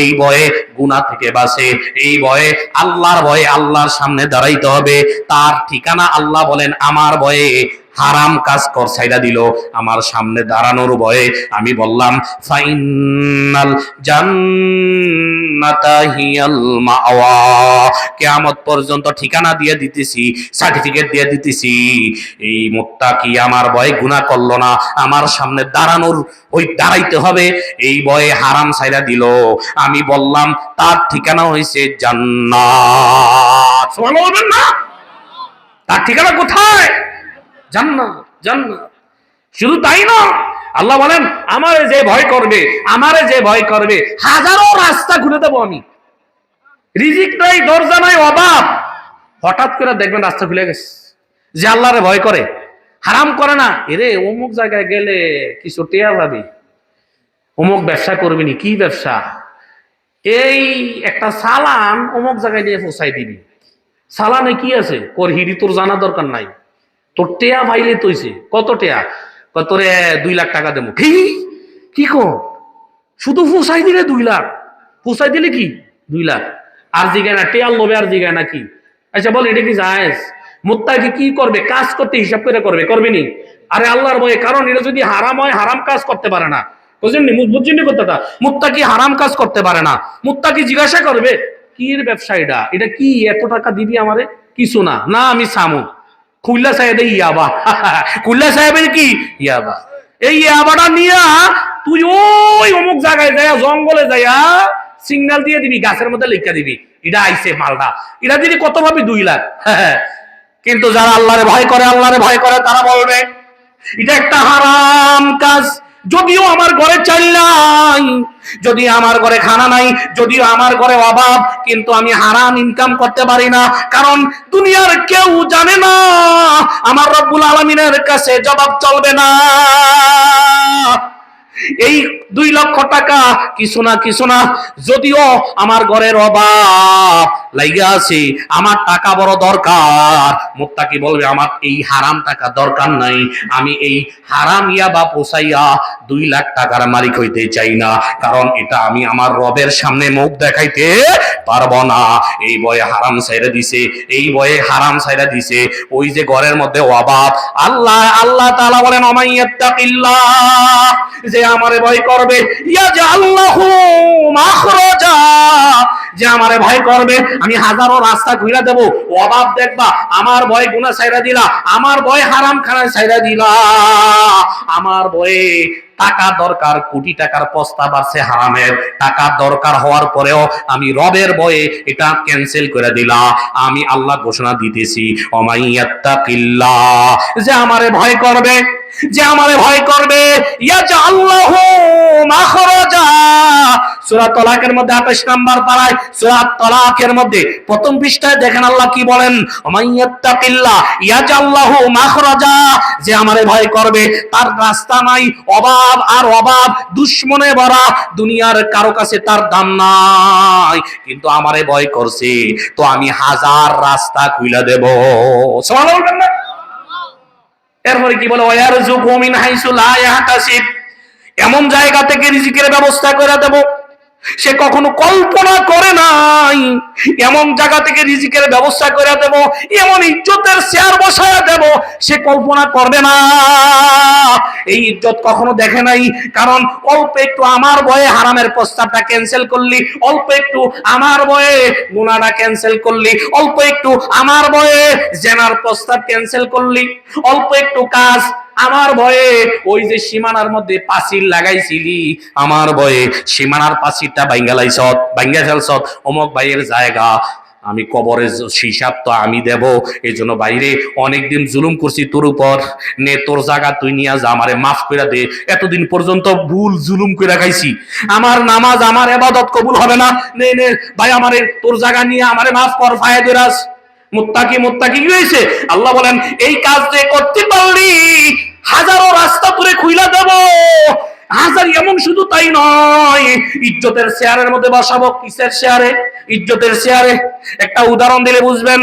এই ভয়ে গুনাহ থেকে বাঁচে, এই ভয়ে আল্লাহর ভয়ে আল্লাহর সামনে দাঁড়াইতে হবে, তার ঠিকানা আল্লাহ বলেন আমার ভয়ে হারাম কাজ কর ছাইড়া দিল, আমার সামনে দাঁড়ানোর ভয়ে আমি বললাম ফাইনাল জান্নাতা হিয়াল মাওয়া। কিয়ামত পর্যন্ত ঠিকানা দিয়ে দিতেছি, সার্টিফিকেট দিয়ে দিতেছি, এই মুত্তাকি আমার ভয়ে গুনাহ করলো না, আমার সামনে দাঁড়াইতে হবে, এই ভয়ে হারাম ছাইড়া দিল, আমি বললাম তার ঠিকানা হইছে জান্নাত। সুবহানাল্লাহ বলবেন না? তার ঠিকানা কোথায়? জান্নাত, জান্নাত। শুধু তাই না, আল্লাহ বলেন আমারে যে ভয় করবে, আমারে যে ভয় করবে, হাজারো রাস্তা খুলে দেবো আমি। রিজিক নাই, দরজা নাই, অভাব, হঠাৎ করে দেখবেন রাস্তা খুলে গেছে। যে আল্লাহরে ভয় করে, হারাম করে না, এরে অমুক জায়গায় গেলে কিছু টেয়া যাবি, অমুক ব্যবসা করবি নি, কি ব্যবসা, এই একটা সালান অমুক জায়গায় নিয়ে পৌঁছাই দিবি, সালানে কি আছে কর হিডি, তোর জানা দরকার নাই, তোর টেয়া ভাইলে তৈছে, কত টেয়া, তোরে 2 লাখ টাকা দেবো। কি কর, শুধু পৌঁছাই দিলে 2 লাখ, পৌঁছাই দিলে কি 2 লাখ, আর জিগায় না, টেয়ার লোভে আর জিগায় না কি? আচ্ছা বল এটা কি জায়েজ? মুত্তাকি কি করবে? কাজ করতে হিসাব করে করবে, করবে নি? আরে আল্লাহর ভয়ে, কারণ এটা যদি হারাম হয়, হারাম কাজ করতে পারে না, বুঝলেন? বুঝছেন কথাটা? মুত্তাকি হারাম কাজ করতে পারে না, মুত্তাকি জিজ্ঞাসা করবে কির ব্যবসা এটা, এটা কি, এত টাকা দিবি আমারে? কিছু না, না আমি সামু খুল্লা সাহেবের ইয়াবা, খুল্লা সাহেবের কি ইয়াবা, এই ইয়াবাটা নিয়া তুই ওই অমুক জায়গায় যাইয়া, জঙ্গলে যাইয়া সিগন্যাল দিয়ে দিবি, গাছের মধ্যে লিখা দিবি এটা আইছে মালটা, এটা দিবি কত ভাবি 2 লাখ। কিন্তু যারা আল্লাহরে ভয় করে, আল্লাহরে ভয় করে, তারা বলবে এটা একটা হারাম কাজ, যদিও আমার ঘরে চাল নাই, যদি আমার ঘরে খানা নাই, যদিও আমার ঘরে অভাব, কিন্তু আমি হারাম ইনকাম করতে পারি না, কারণ দুনিয়ার কেউ জানে না, আমার রব্বুল আলামিনের কাছে জবাব চলবে না। এই 2 লক্ষ টাকা কিছু না, যদিও আমার ঘরের অভাব লাইগা আছে, আমার টাকা বড় দরকার, মুত্তাকি বলবে আমার এই হারাম টাকা দরকার নাই, আমি এই হারাম ইয়াবা পোষাইয়া 2 লাখ টাকার মালিক হইতে চাই না, কারণ এটা আমি আমার রবের সামনে মুখ দেখাইতে পারবো না। এই ভয়ে হারাম ছাইড়া দিছে, এই ভয়ে হারাম ছাইড়া দিছে। ওই যে ঘরের মধ্যে অভাব, আল্লাহ তাআলা বলেন ওমাইয়াত্তাকিল্লাহ, যে আমারে ভয় করবে, ইয়াজআল্লাহু মাখরাজা, যে আমারে ভয় করবে আমি হাজারো রাস্তা ঘুরে দেব, অভাব দেখবা, আমার ভয় গুনাহ ছাইড়া দিলা, আমার ভয় হারাম খানা ছাইড়া দিলা, আমার ভয়ে টাকা দরকার, কোটি টাকার প্রস্তাব আছে হারামের, টাকা দরকার হওয়ার পরেও আমি রবের ভয়ে এটা ক্যান্সেল করে দিলা। আমি আল্লাহ ঘোষণা দিতেছি ওমাইয়াত্তাকিল্লাহ, যে আমারে ভয় করবে, যে আমারে ভয় করবে, ইয়াজআল্লাহু মাখরাজা। সূরা তালাকের মধ্যে 28 নম্বর পারায়, সূরা তালাকের মধ্যে প্রথম পৃষ্ঠায় দেখেন আল্লাহ কি বলেন, মাইয়াত্তাকিল্লাহ ইয়াজআল্লাহু মাখরাজা। যে আমারে ভয় করবে তার রাস্তা নাই, অভাব আর অভাব, দুশ্মনে ভরা, দুনিয়ার কারো কাছে তার দাম নাই, কিন্তু আমারে ভয় করছে তো আমি হাজার রাস্তা খুলে দেব। সুবহানাল্লাহ বলবেন না? এরপরে কি বলে, ওয়ারযুকু মিন হাইসু লা ইয়াহতাসিব, এমন জায়গা থেকে রিজিকের ব্যবস্থা করে দেব সে কখনো কল্পনা করে নাই, এমন জায়গা থেকে রিজিকের ব্যবস্থা করে দেব, এমন ইজ্জতের শেয়ার বসায় দেব সে কল্পনা করবে না, এই ইজ্জত কখনো দেখে নাই। কারণ অল্প একটু আমার ভয়ে হারামের প্রস্তাবটা ক্যান্সেল করলি, অল্প একটু আমার ভয়ে গুনাহটা ক্যান্সেল করলি, অল্প একটু আমার ভয়ে জেনার প্রস্তাব ক্যান্সেল করলি, অল্প একটু কাজ আমার ভয়ে, ওই যে সীমানার মধ্যে পাঁচিল লাগাইছিলি আমার ভয়ে সীমানার পাঁচিলটা ভাঙ্গা ফেলছত, অমুক ভাইয়ের জায়গা আমি কবরের হিসাব তো আমি দেব, এই জন্য বাইরে অনেকদিন জুলুম করছি তোর উপর, নে তোর জায়গা তুই নিয়ে যা, আমারে মাফ করে দে, এতদিন পর্যন্ত ভুল জুলুম করে খাইছি, আমার নামাজ আমার ইবাদত কবুল হবে না, নে নে ভাই আমারে তোর জায়গা নিয়ে আমারে মাফ কর, ফায়দেরাস মুত্তাকি কি হয়েছে? আল্লাহ বলেন এই কাজ যে করতে পারলি হাজারো রাস্তা তোরে খুইলা দেব, হাজার, এমন শুধু তাই নয়, ইজ্জতের শেয়ারের মধ্যে বসাবো। কিসের শেয়ারে? ইজ্জতের শেয়ারে। একটা উদাহরণ দিলে বুঝবেন।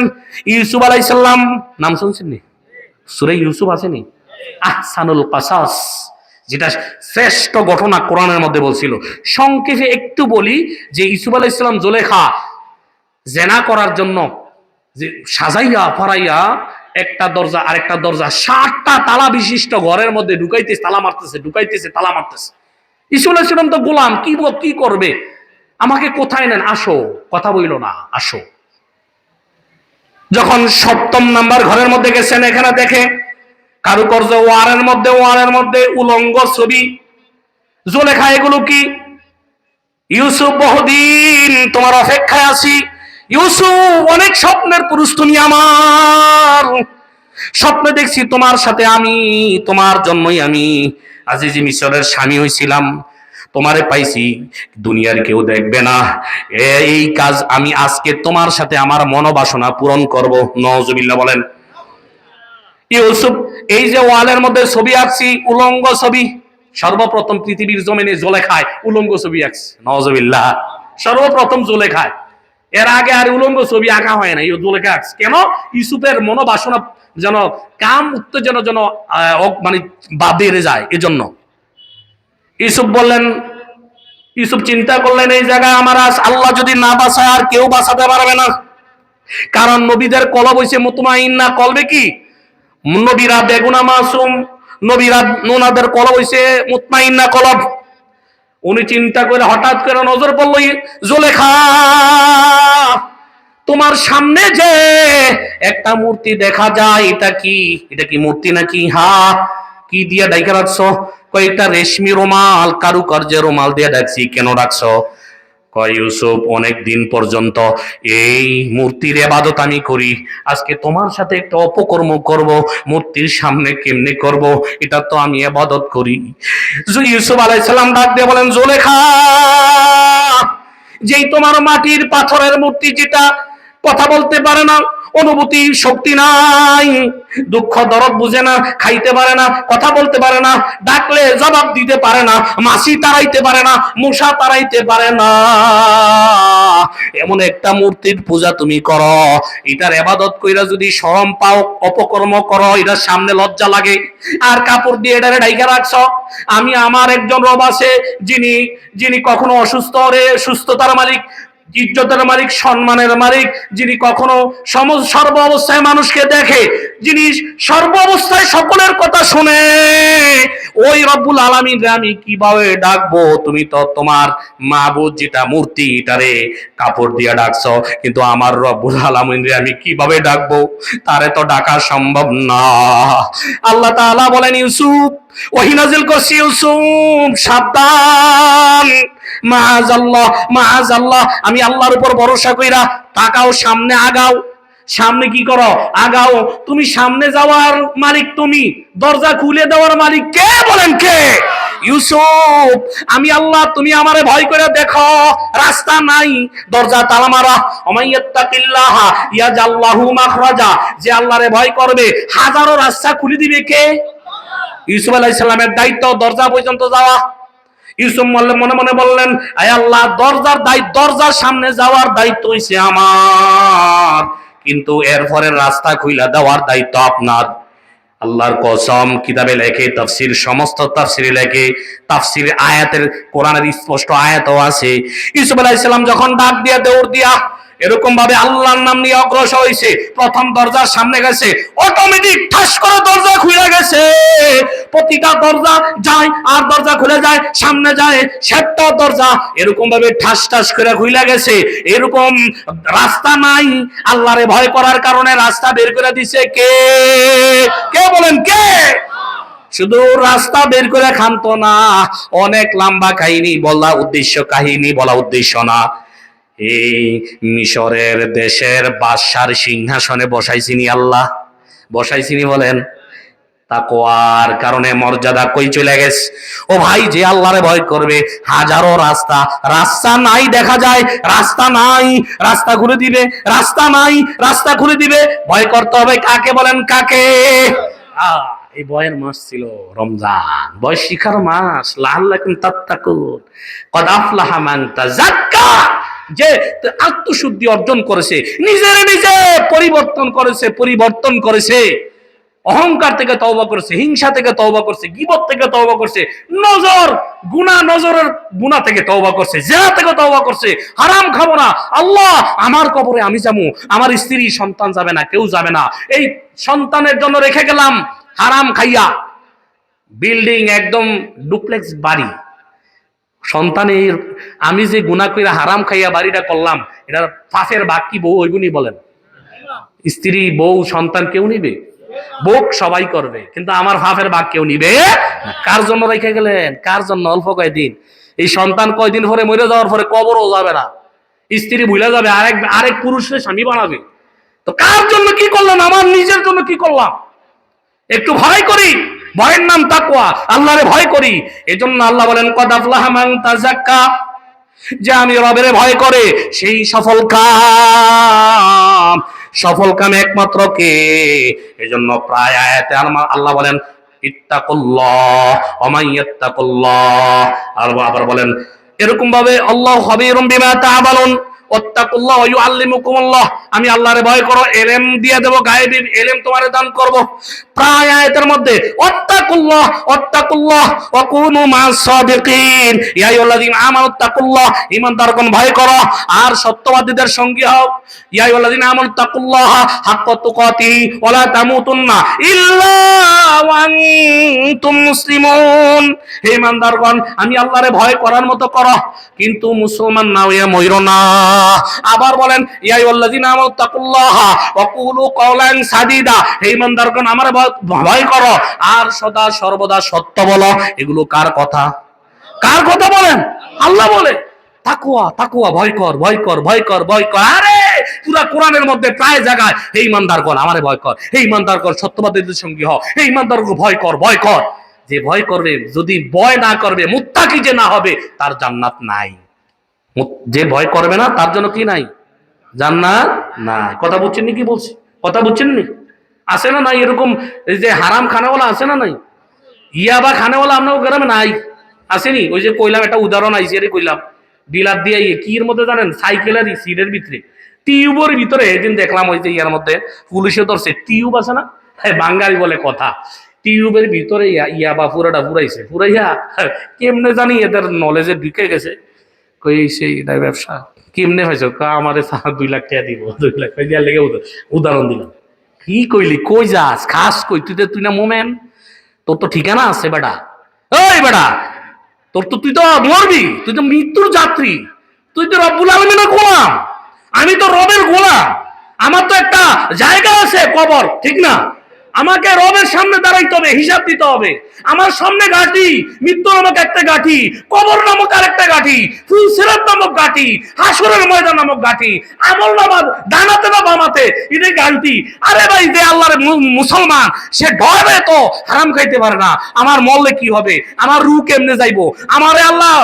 ইউসুফ আলাইহিস সালাম, নাম শুনছেন নি? সূরা ইউসুফ আসেনি? আহসানুল কাসাস, যেটা শ্রেষ্ঠ ঘটনা কোরআনের মধ্যে বলছিল। সংক্ষেপে একটু বলি যে ইউসুফ আলাইহিস সালাম জুলেখা জেনা করার জন্য যে সাজাইয়া পড়াইয়া একটা দরজা আরেকটা দরজা 60টা তালা বিশিষ্ট ঘরের মধ্যে ঢুকাইতেছে, তালা মারতেছে। ইসু আলাইহিস সালাম তো গোলাম, কি করবে? আমাকে কোথায় নেন, আসো, কথা বইল না, আসো। যখন 7ম নাম্বার ঘরের মধ্যে গেছেন, এখানে দেখে কারুকার্য ওয়ারের মধ্যে উলঙ্গ ছবি, জুলেখা এগুলো কি? ইউসুফ বহুদিন তোমার অপেক্ষায় আছি, ইউসুফ অনেক স্বপ্নের পুরুষ তুমি, আমার স্বপ্নে দেখছি তোমার সাথে আমি, তোমার জন্যই আমি আজিজি মিশরের স্বামী হয়েছিলাম, তোমারে পাইছি, দুনিয়ার কেউ দেখবে না, এই কাজ আমি আজকে তোমার সাথে আমার মনোবাসনা পূরণ করব। নওজুবিল্লাহ বলেন। ইউসুফ এই যে ওয়ালের মধ্যে ছবি আঁকছি, উলঙ্গ ছবি, সর্বপ্রথম পৃথিবীর জমিনে জুলেখায় উলঙ্গ ছবি আঁকছে। নওজুবিল্লাহ, সর্বপ্রথম জুলেখায়, এর আগে আর উলঙ্গ ছবি আঁকা হয় না, এই জুলেখা আঁকছে। কেন? ইউসুফের মনোবাসনা যেন কাম উত্তেজনা যেন মানে বেড়ে যায়, এজন্য। ইউসুফ চিন্তা করলেন এই জায়গায় আমার আল্লাহ যদি না বাঁচায় আর কেউ বাঁচাতে পারবে না, কারণ নবীদের কলব হইছে মুতমাইন্না কলবে, কি নবীরা বেগুনা মাসুম, নবীরা নোনাদের কলব হইছে মুতমাইন্না কলব। উনি চিন্তা করে হঠাৎ করে নজর পড়ল, জুলেখা তোমার সামনে যে একটা মূর্তি দেখা যায়, এটা কি মূর্তি নাকি? হ্যাঁ। কি দিয়ে ডাইকা রাখছো? কয়েকটা রেশমি রুমাল, কারুকার্যের রুমাল দিয়ে ডাকছি। কেন রাখছো? কয় ইউসুফ অনেক দিন পর্যন্ত এই মূর্তির ইবাদত আমি করি, আজকে তোমার সাথে একটা অপকর্ম করব, মূর্তির সামনে কেমনে করব, এটা তো আমি ইবাদত করি। ইউসুফ আলাইহিস সালাম ডাক দিয়ে বলেন, জুলেখা যেই তোমার মাটির পাথরের মূর্তি, যেটা কথা বলতে পারে না, অনুভূতি শক্তি নাই, দুঃখ দরদ বুঝে না, খাইতে পারে না, কথা বলতে পারে না, ডাকলে জবাব দিতে পারে না, মাছি তাড়াইতে পারে না, মশা তাড়াইতে পারে না, এমন একটা মূর্তির পূজা তুমি করো, এটার ইবাদত কইরা যদি শরম পাও, অপকর্ম করো, এটার সামনে লজ্জা লাগে, আর কাপড় দিয়ে এটারে ঢাইকা রাখছো। আমি আমার একজন রব আছে, যিনি কখনো অসুস্থ রে সুস্থতার মালিক, ইজ্জতের মালিক, সম্মানের মালিক, যিনি কখনো সর্ব অবস্থায় মানুষকে দেখে, যিনি সর্ব অবস্থায় সকলের কথা শুনে, ওই রব্বুল আলামিন রে আমি কিভাবে ডাকবো? তুমি তো তোমার মাবুদ যেটা মূর্তি, এটারে কাপড় দিয়ে ডাকছো, কিন্তু আমার রব্বুল আলামিন রে আমি কিভাবে ডাকবো? তারে তো ডাকা সম্ভব না। আল্লাহ তাআলা বলেন, ইউসুফ ওহী নাযিল করছি, ইউসুফ সাবধান, মাআযাল্লাহ, আমি আল্লাহর উপর ভরসা কইরা তাকাও, সামনে আগাও, সামনে কি করো? আগাও। তুমি সামনে যাওয়ার মালিক, তুমি দরজা খুলে দেওয়ার মালিক কে? বলেন কে? ইউসুফ, আমি আল্লাহ, তুমি আমারে ভয় করে দেখো, রাস্তা নাই, দরজা তালা মারা। ওমাইয়াত্তাকিল্লাহ ইয়াজাল্লাহু মাখরাজা, যে আল্লাহরে ভয় করবে হাজারো রাস্তা খুলে দিবে কে? ইউসুফ আলাইহিস সালামের দায়িত্ব দরজা পর্যন্ত যাওয়া। ইউসুফ মনে মনে বললেন, আয় আল্লাহ, দরজার সামনে যাওয়ার দায়িত্ব হইছে আমার, কিন্তু এরপরে রাস্তা খুইলা দেওয়ার দায়িত্ব আপনার। আল্লাহর কসম, কিতাবে লেখে, তাফসীর, সমস্ত তাফসীরে লেখে, তাফসীর আয়াতের, কোরআনের স্পষ্ট আয়াতও আছে। ইউসুফ আলাইহিস সালাম যখন ডাক দিয়া দৌড় দিয়া এরকম ভাবে আল্লাহর নাম নিয়ে অগ্রসর হইছে, প্রথম দরজার সামনে গেছে, অটোমেটিক ঠাস করে দরজা খুলে গেছে। প্রতিটা দরজা যায় আর দরজা খুলে যায়, সামনে যায় সেটা দরজা, এরকম ভাবে ঠাস ঠাস করে খুলে গেছে। এরকম রাস্তা নাই, আল্লাহরে ভয় করার কারণে রাস্তা বের করে দিছে কে? কে বলেন কে? শুধু রাস্তা বের করে খান্ত না, অনেক লম্বা কাহিনী বলা উদ্দেশ্য, কাহিনী বলা উদ্দেশ্য না। এই মিশরের দেশের বাদশার সিংহাসনে বসাইছিনি আল্লাহ, বসাইছিনি বলেন। তাকওয়ার কারণে মর্যাদা কই চলে গেছে। ও ভাই, যে আল্লাহরে ভয় করবে, হাজারো রাস্তা, রাস্তা নাই দেখা যায়, রাস্তা নাই, রাস্তা খুলে দিবে, রাস্তা নাই, রাস্তা খুলে দিবে। ভয় করতে হবে কাকে? বলেন কাকে? এই ভয়ের মাস ছিল রমজান, ভয় শিখার মাস। লাআল্লাকুম তাত্তাকুন, কদ আফলাহা মান তাযাক্কা, যে আত্মশুদ্ধি অর্জন করেছে, নিজের নিজে পরিবর্তন করেছে, অহংকার থেকে তওবা করেছে, হিংসা থেকে তওবা করেছে, গীবত থেকে তওবা করেছে, নজরের গুনাহ থেকে তওবা করছে, জিনা থেকে তওবা করছে, হারাম খাবো না, আল্লাহ আমার কবরে আমি যাবো, আমার স্ত্রী সন্তান যাবে না, কেউ যাবে না, এই সন্তানের জন্য রেখে গেলাম হারাম খাইয়া বিল্ডিং, একদম ডুপ্লেক্স বাড়ি, সন্তানের আমি যে গুনাহ কইরা হারাম খাইয়া বাড়িটা করলাম, এটা পাপের ভাগ কি বউ ওইগুনি বলেন? স্ত্রী, বউ, সন্তান কেউ নিবে? ভোগ সবাই করবে, কিন্তু আমার পাপের ভাগ কেউ নিবে না। কার জন্য রেখে গেলেন? কার জন্য? অল্প কয়দিন, এই সন্তান কয়দিন পরে মরে যাওয়ার পরে কবরও যাবে না, স্ত্রী ভুলে যাবে, আরেক পুরুষের স্বামী বানাবে। তো কার জন্য কি করলাম? আমার নিজের জন্য কি করলাম? একটু ভয় করি, ভয়ের নাম তাকওয়া, আল্লাহরে ভয় করি। এজন্য আল্লাহ বলেন, কদ আফলাহা মান তাযাক্কা, যে আমি রবের ভয় করে সেই সফল কাম একমাত্র কে? এজন্য প্রায় আয়াতে আল্লাহ বলেন, ইত্তাকুল্লাহ ওয়া মান ইয়াত্তাকুল্লাহ, আর আবার বলেন এরকম ভাবে, আল্লাহু খাবীরুম বিমা তা'মালুন, ওয়াত্তাকুল্লাহ ওয়া ইউআল্লিমুকুমুল্লাহ, আমি আল্লাহরে ভয় করো, ইলম দিয়ে দেব, গায়েবী ইলম তোমারে দান করব। প্রায় আয়াতের মধ্যে ওয়াত্তাকুল্লাহ ওয়া কুনু মা'আস সাদিকিন, ইয়া আইয়ুহাল্লাযীনা আমানু তাকুল্লাহ, ঈমানদারগণ ভয় করো আর সত্যবাদীদের সঙ্গী হও। ইয়া আইয়ুহাল্লাযীনা আমানু তাকুল্লাহ হাক্কা তুকাতিহি ওয়া লা তামুতুন্না ইল্লা ওয়া আনতুম মুসলিমুন, হে ঈমানদারগণ আমি আল্লাহরে ভয় করার মতো করো, কিন্তু মুসলমান না হইয়া মইরো না। আবার বলেন, ইয়া আইয়ুহাল্লাযীনা আমানু তাকুল্লাহ ওয়া কুলু কাওলান সাদীদা, হে ঈমানদারগণ আমার ভয় করো আর সদা সর্বদা সত্য বলো। এগুলো কার কথা? কার কথা বলেন? আল্লাহ বলে তাকওয়া, ভয় কর। আরে পুরা কোরআনের মধ্যে প্রায় জায়গায়, হে ঈমানদারগণ আমারে ভয় কর, হে ঈমানদারগণ সত্যবাদীদের সঙ্গী হও, হে ঈমানদারগণ ভয় কর। যে ভয় করবে, যদি ভয় না করবে, মুত্তাকি যে না হবে, তার জান্নাত নাই। যে ভয় করবে না, তার জন্য কি নাই? জান্নাত নাই। কথা বুঝছেন নি? কি বলছি কথা বুঝছেন নি? আছে না নাই এরকম? এই যে হারাম খানাওয়ালা আছে না নাই? ইয়াবা খানাওয়ালা আপনার গ্রামে নাই? আসেনি? ওই যে কইলাম একটা উদাহরণ আইসি, এর কইলাম ডিলার দিয়ে কির মধ্যে জানেন, সাইকেলের সিটের ভিতরে, টিউবের ভিতরে এদিন দেখলাম, ওই যে ইয়ার মধ্যে পুলিশে ধরছে, টিউব আছে না, বাঙালি বলে কথা, টিউবের ভিতরে ইয়াবা পুরাটা পুরাইয়া কেমনে জানি এদের নলেজে ঢুকে গেছে। কই সেই ব্যবসা কেমনে হয়েছে? আমার 2 লাখ টাকা দিব, 2 লাখ টাকা লেগে উদাহরণ দিলাম। কি কইলি? কই যাস? খাস কই? তুই না মোমেন, তোর তো ঠিকানা আছে বেটা। ওই বেটা, তুই তো মরবি, তুই তো মৃত্যুর যাত্রী, তুই তো রব্বুল আলামিনের গোলাম, আমি তো রবের গোলাম, আমার তো একটা জায়গা আছে কবর, ঠিক না? আমাকে রবের সামনে দাঁড়াইতে হবে, হিসাব দিতে হবে। আমার সামনে ঘাটি, মৃত্যু নামক একটা ঘাটি, কবর নামক আরেকটা ঘাটি, ফুলসিরাত নামক ঘাটি, হাসরের ময়দান নামক ঘাটি, আমল নামা ডানাতে না বামাতে এটা ঘাটি। আরে ভাই, যে আল্লাহর মুসলমান সে ডরে তো হারাম খাইতে পারে না। আমার মরলে কি হবে, আমার রূহ কেমনে যাইবো, আমারে আল্লাহ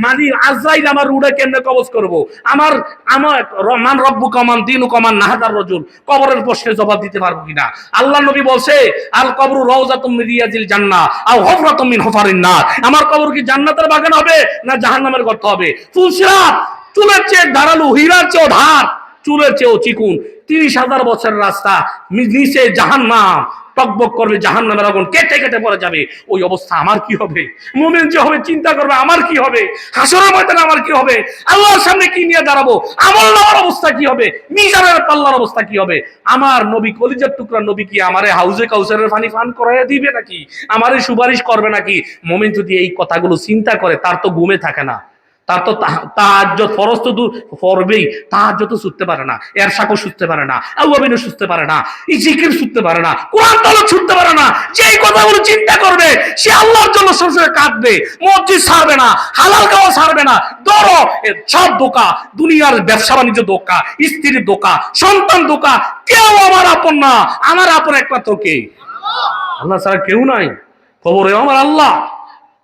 মানে আজরাইল আমার রূহটা কেমনে কবজ করব, আমার আমার মান রব্বু কমান দিনু কমান নাহাদার রজুল, কবরের প্রশ্নের জবাব দিতে পারবো কিনা। আল্লাহ নবী বলছে, আল কবরু রাউযাতুম মিন রিয়াজিল জান্নাহ আও হুফরাতুম মিন হুফারিন নার। আমার কবর কি জান্নাতের বাগান হবে না জাহান্নামের গর্ত হবে? ফুলসিরাত চুলের চেয়ে ধারালো, হীরার চেয়েও ধার, চুলের চেয়েও চিকুন, ৩০,০০০ বছরের রাস্তা, নিচে জাহান্নাম, টকবক করবে জাহান্নামের আগুন, কেটে কেটে পড়ে যাবে। ওই অবস্থা আমার কি হবে? মুমিন যে হবে চিন্তা করবে আমার কি হবে, হাসরের ময়দানে আমার কি হবে, আল্লাহর সামনে কি নিয়ে দাঁড়াবো, আমল নামার অবস্থা কি হবে, মিজানের পাল্লার অবস্থা কি হবে। আমার নবী, কলিজার টুকরা নবী কি আমারে হাউজে কাউসারের পানি পান করাইয়া দিবে নাকি, আমারে সুপারিশ করবে নাকি? মুমিন যদি এই কথাগুলো চিন্তা করে তার তো ঘুমে থাকে না, তার তো তাহাজ্জুদ ফরজ তো পড়বেই, তাহাজ্জুদ তো ছুটতে পারে না, এরশাকও ছুটতে পারে না, আওয়াবিনও ছুটতে পারে না, এই জিকির ছুটতে পারে না, কোরআন তালাওয়াত ছুটতে পারে না। যেই কথাগুলো চিন্তা করবে সে আল্লাহর জন্য সবসময় কাঁদবে, মসজিদ ছাড়বে না, হালাল খাওয়া ছাড়বে না। ধরো সব ধোঁকা, দুনিয়ার ব্যবসা বাণিজ্য ধোঁকা, স্ত্রীর ধোঁকা, সন্তান ধোঁকা, কেউ আমার আপন না। আমার আপন একমাত্র কে? আল্লাহ ছাড়া কেউ নাই। খবরে আমার আল্লাহ।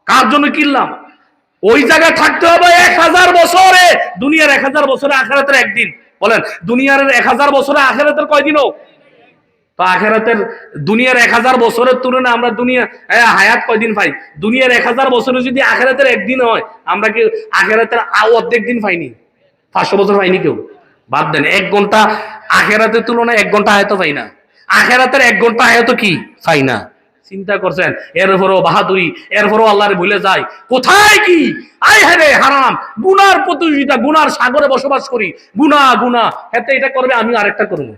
কার জন্য কিনলাম? ওই জায়গায় থাকতে হবে ১,০০০ বছরে, দুনিয়ার ১,০০০ বছরে, আখিরাতের একদিন। বলেন দুনিয়ার ১,০০০ বছরে, আখিরাতের কয়দিন হোক? তো আখিরাতের দুনিয়ার ১,০০০ বছরের তুলনায় আমরা দুনিয়া হায়াত কয়দিন পাই? দুনিয়ার ১,০০০ বছরে যদি আখিরাতের একদিন হয়, আমরা কি আখিরাতের অর্ধেক দিন পাইনি? ৫০০ বছর পাইনি কেউ? বাদ দেন, ১ ঘন্টা আখিরাতের তুলনায় ১ ঘন্টা হায়াত পাই না। আখিরাতের ১ ঘন্টা হায়াত কি পাই না? চিন্তা করছেন? এরপরও বাহাদুরি, এরপরও আল্লাহর ভুলে যায়। কোথায় কি আয় হারে হারাম, গুনার প্রতিযোগিতা, গুনার সাগরে বসবাস করি, গুনা গুনা, এতে এটা করবে আমি আরেকটা করবো,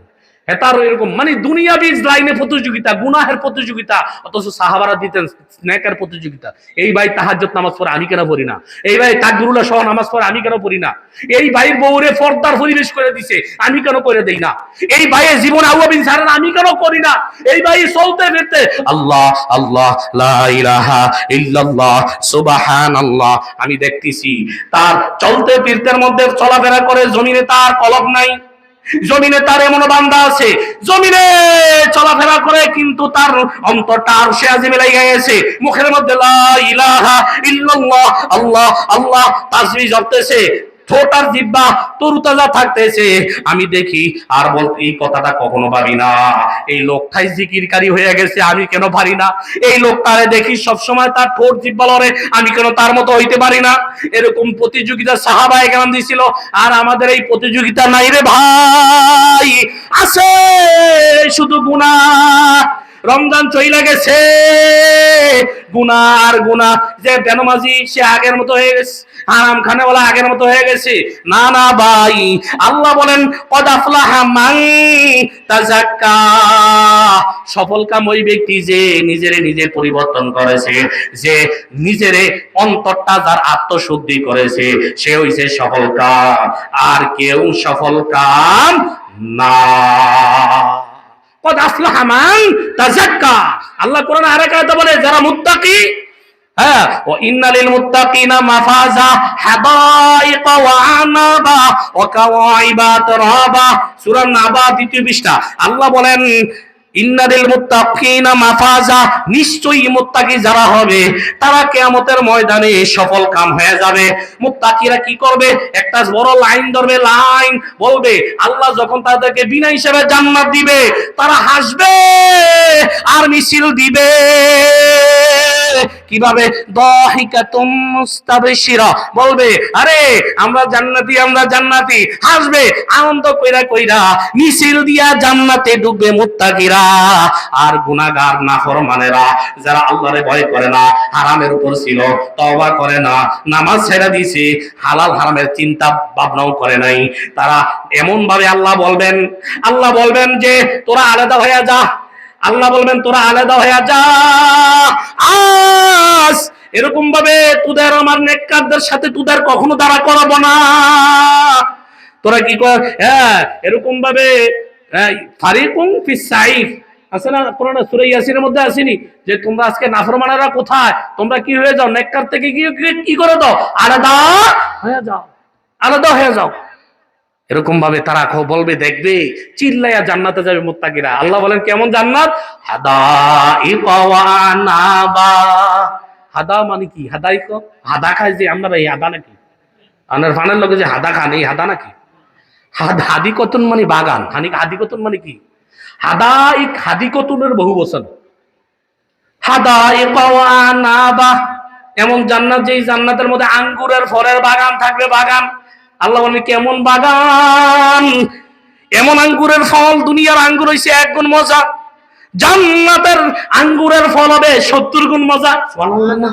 হেতার এরকম মানে দুনিয়াবি লাইনে প্রতিযোগিতা, গুনাহের প্রতিযোগিতা। অথচ সাহাবারা দিতেন নেকের প্রতিযোগিতা। এই ভাই তাহাজ্জুদ নামাজ পড়ে, আমি কেন পড়ি না? এই ভাই তাকবীরুল্লাহ সহ নামাজ পড়ে, আমি কেন পড়ি না? এই ভাইয়ের বউরে পর্দার পরিবেশ করে দিছে, আমি কেন করে দেই না? এই ভাইয়ের জীবন আওয়াবিন ছাড়েন, আমি কেন করি না? এই ভাই চলতে ফিরতে আল্লাহ আল্লাহ লা ইলাহা ইল্লাল্লাহ সুবহানাল্লাহ, আমি দেখতেছি তার চলতে ফিরতের মধ্যে চলাফেরা করে, জমিনে তার কলব নাই, জমিনে তার এমন বান্দা আছে জমিনে চলাফেরা করে কিন্তু তার অন্তরটা আরশে আজিমে লাগা গেছে, মুখের মধ্যে লা ইলাহা ইল্লাল্লাহ আল্লাহ আল্লাহ তাসবিহ জপতেছে, ঠোঁট আর জিহ্বা তরুতাজা থাকতেছে। আমি দেখি আর বলতে এই কথাটা কখনো ভাবি না, এই লোকটাই জিকিরকারী হয়ে গেছে, আমি কেন পারি না? এই লোকটারে দেখি সবসময় তার ঠোঁট জিহ্বা লড়ে, আমি কেন তার মতো হইতে পারি না? এরকম প্রতিযোগিতা সাহাবায়ে কেরাম দিছিল, আর আমাদের এই প্রতিযোগিতা নাই রে ভাই। আছে শুধু গুনাহ। রমজান চইলা গেছে, গুনাহ আর গুনাহ। যে বেনামাজি সে আগের মতো হয়ে গেছে, হারাম খানে বলা আগের মতো হয়ে গেছে। না না ভাই, আল্লাহ বলেন কদ আফলাহা মান তাযাক্কা, সফল কাম ওই ব্যক্তি যে নিজেরে নিজে পরিবর্তন করেছে, যে নিজেরে অন্তরটা যার আত্মশুদ্ধি করেছে, সে হইছে সফল কাম। আর কেউ সফল কাম না। কদ আফলাহা মান তাযাক্কা, আল্লাহ কোরআনে আরেক আয়াতে বলে যারা মুত্তাকি, হ্যাঁ, ও ইন্নালিল মুত্তাকিনা মাফাজা হাদাইকা ওয়া আনাবা ওয়া কাওয়াইবা তারাবা, সূরা নাবা ২য় পৃষ্ঠা। আল্লাহ বলেন ইন্নালিল মুত্তাকিনা মাফাজা, নিশ্চয়ই মুত্তাকি যারা হবে তারা কিয়ামতের ময়দানে সফল কাম হয়ে যাবে। মুত্তাকিরা কি করবে? একটা বড় লাইন ধরবে, লাইন বলবে, আল্লাহ যখন তাদেরকে বিনা হিসাবে জান্নাত দিবে, তারা হাসবে আর মিছিল দিবে। কিভাবে? দাহিকাতুম মুস্তাবশিরা, বলবে আরে আমরা জান্নাতি, আমরা জান্নাতি, হাসবে আনন্দ কইরা কইরা, মিছিল দিয়া জান্নাতে ঢুকবে মুত্তাকিরা। আর গুনাহগার নাফরমানেরা যারা আল্লাহরে ভয় করে না, হারামের উপর ছিল, তওবা করে না, নামাজ ছেড়ে দিয়েছে, হালাল হারামের চিন্তা ভাবনাও করে নাই, তারা এমন ভাবে আল্লাহ বলবেন যে তোরা আলাদা হয়ে যা। আল্লাহ বলবেন তোরা আলাদা হয়ে যা, আজ এরকম ভাবে তোদের আমার নেককারদের সাথে তোদের কখনো দাঁড়া করাবো না। তোরা কি কর? হ্যাঁ, এরকম ভাবে ফারিকুম ফিস সাইফ, আছে না কোরআনে সূরা ইয়াসিনের মধ্যে আসেনি যে তোমরা আজকে নাফরমানেরা কোথায়, তোমরা কি হয়ে যাও, নেককার থেকে কি করে দাও, আলাদা হয়ে যাও, আলাদা হয়ে যাও। এরকম ভাবে তারা বলবে, দেখবে চিল্লাইয়া জান্নাতে যাবে মুত্তাকিরা। আল্লাহ বলেন কেমন জান্নাত, হাদাইকা ওয়া আনাবা। হাদা মানে কি, হাদাইকা, হাদা খাই যে আমরা, এই হাদা নাকি আনার ফানের লোকে যে হাদা খান, এই হাদা নাকি? হাদিকতুন মানে বাগান, হাদিকতুন মানে কি, হাদাইক হাদিকতুনের বহু বচন। হাদাইকা ওয়া আনাবা, এমন জান্নাত যেই জান্নাতের মধ্যে আঙ্গুরের ফলের বাগান থাকবে, বাগান। আল্লাহ বলেন কেমন বাগান, এমন আঙ্গুরের ফল, দুনিয়ার আঙ্গুর হইছে 1 গুণ মজা, জান্নাতের আঙ্গুরের ফল হবে 70 গুণ মজা। সুবহানাল্লাহ।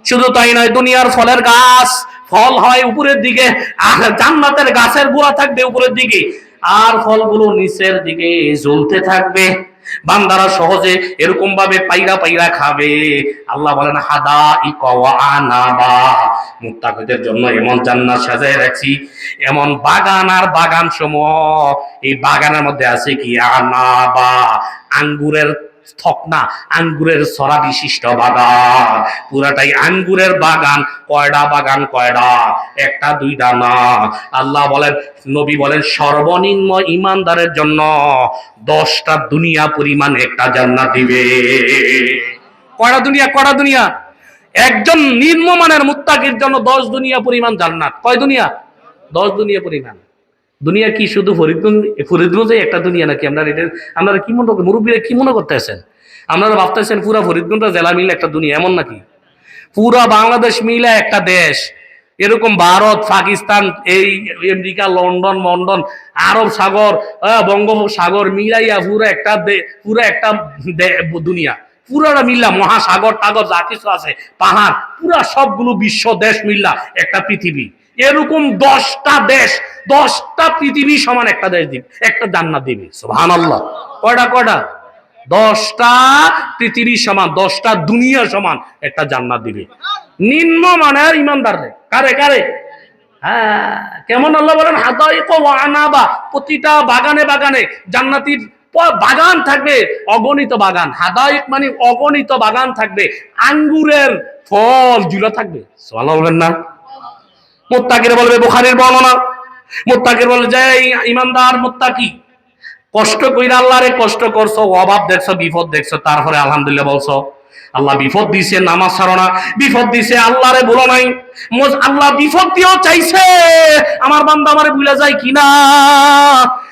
শুধু তাই নয়, দুনিয়ার ফলের গাছ, ফল হয় উপরের দিকে, আর জান্নাতের গাছের গোড়া থাকবে উপরের দিকে, আর ফলগুলো নিচের দিকে ঝুলতে থাকবে। বান্দারা সহজে এরকম ভাবে পাইরা পাইরা খাবে। আল্লাহ বলেন হাদাইকা ওয়া আনাবা, মুত্তাকিদের জন্য এমন জান্নাত সাজায় রাখছি, এমন বাগান আর বাগান সমূহ। এই বাগানের মধ্যে আছে কি, আনাবা, আঙ্গুরের থকনা, আঙ্গুরের ছড়া বিশিষ্ট বাগান, পুরাটাই আঙ্গুরের বাগান। কয়টা বাগান, কয়টা, একটা দুইটা না। আল্লাহ বলেন, নবী বলেন সর্বনিম্ন ইমানদারের জন্য 10টা দুনিয়া পরিমাণ একটা জান্নাত দিবে। কয়টা দুনিয়া, কয়টা দুনিয়া? একজন নিম্নমানের মুত্তাকির জন্য 10 দুনিয়া পরিমাণ জান্নাত। কয় দুনিয়া? 10 দুনিয়া পরিমাণ। দুনিয়া কি শুধু ফরিদগঞ্জে একটা দুনিয়া নাকি? আপনারা কি মনে করেন, মুরব্বীরা কি মনে করতেছেন? আপনারা ভাবতেছেন পুরা ফরিদগঞ্জ জেলা মিলে একটা দুনিয়া, এমন নাকি? পুরা বাংলাদেশ মিলে একটা দেশ। এরকম ভারত, পাকিস্তান, এই আমেরিকা, লন্ডন, আরব সাগর, বঙ্গোপসাগর মিলাইয়া পুরা একটা দুনিয়া, পুরাটা মিল্লা, মহাসাগর টাগর যা কিছু আছে, পাহাড়, পুরা সবগুলো বিশ্ব দেশ মিল্লা একটা পৃথিবী। এরকম 10টা দেশ, 10টা পৃথিবী সমান একটা দেশ দিবে, একটা জান্নাত দিবে। সুবহানাল্লাহ। কয়টা, কয়টা? 10টা পৃথিবী সমান, 10টা দুনিয়া সমান একটা জান্নাত দিবে নিম্নমানের ইমানদাররে। কারে, কারে? হ্যাঁ, কেমন? আল্লাহ বলেন হাদাইকা ওয়া আনাবা, প্রতিটা বাগানে বাগানে জান্নাতীর বাগান থাকবে, অগণিত বাগান। হাদাইক মানে অগণিত বাগান থাকবে, আঙ্গুরের ফল ঝুলা থাকবে। সুবহানাল্লাহ বলবেন না? মুত্তাকিরা বলবে, বুখারীর বর্ণনা, মুত্তাকির বলে যে ইমানদার মুত্তাকি, কষ্ট কইরা আল্লাহরে কষ্ট করছো, অভাব দেখছো, বিপদ দেখছো, তারপরে আলহামদুলিল্লাহ বলছো। আল্লাহ বিপদ দিছে, নামাজ ছাড়ো না, বিপদ দিছে, আল্লাহরে বলো নাই। আল্লাহ বিপদ দিয়েও চাইছে আমার বান্দা আমারে ভুলে যায় কিনা।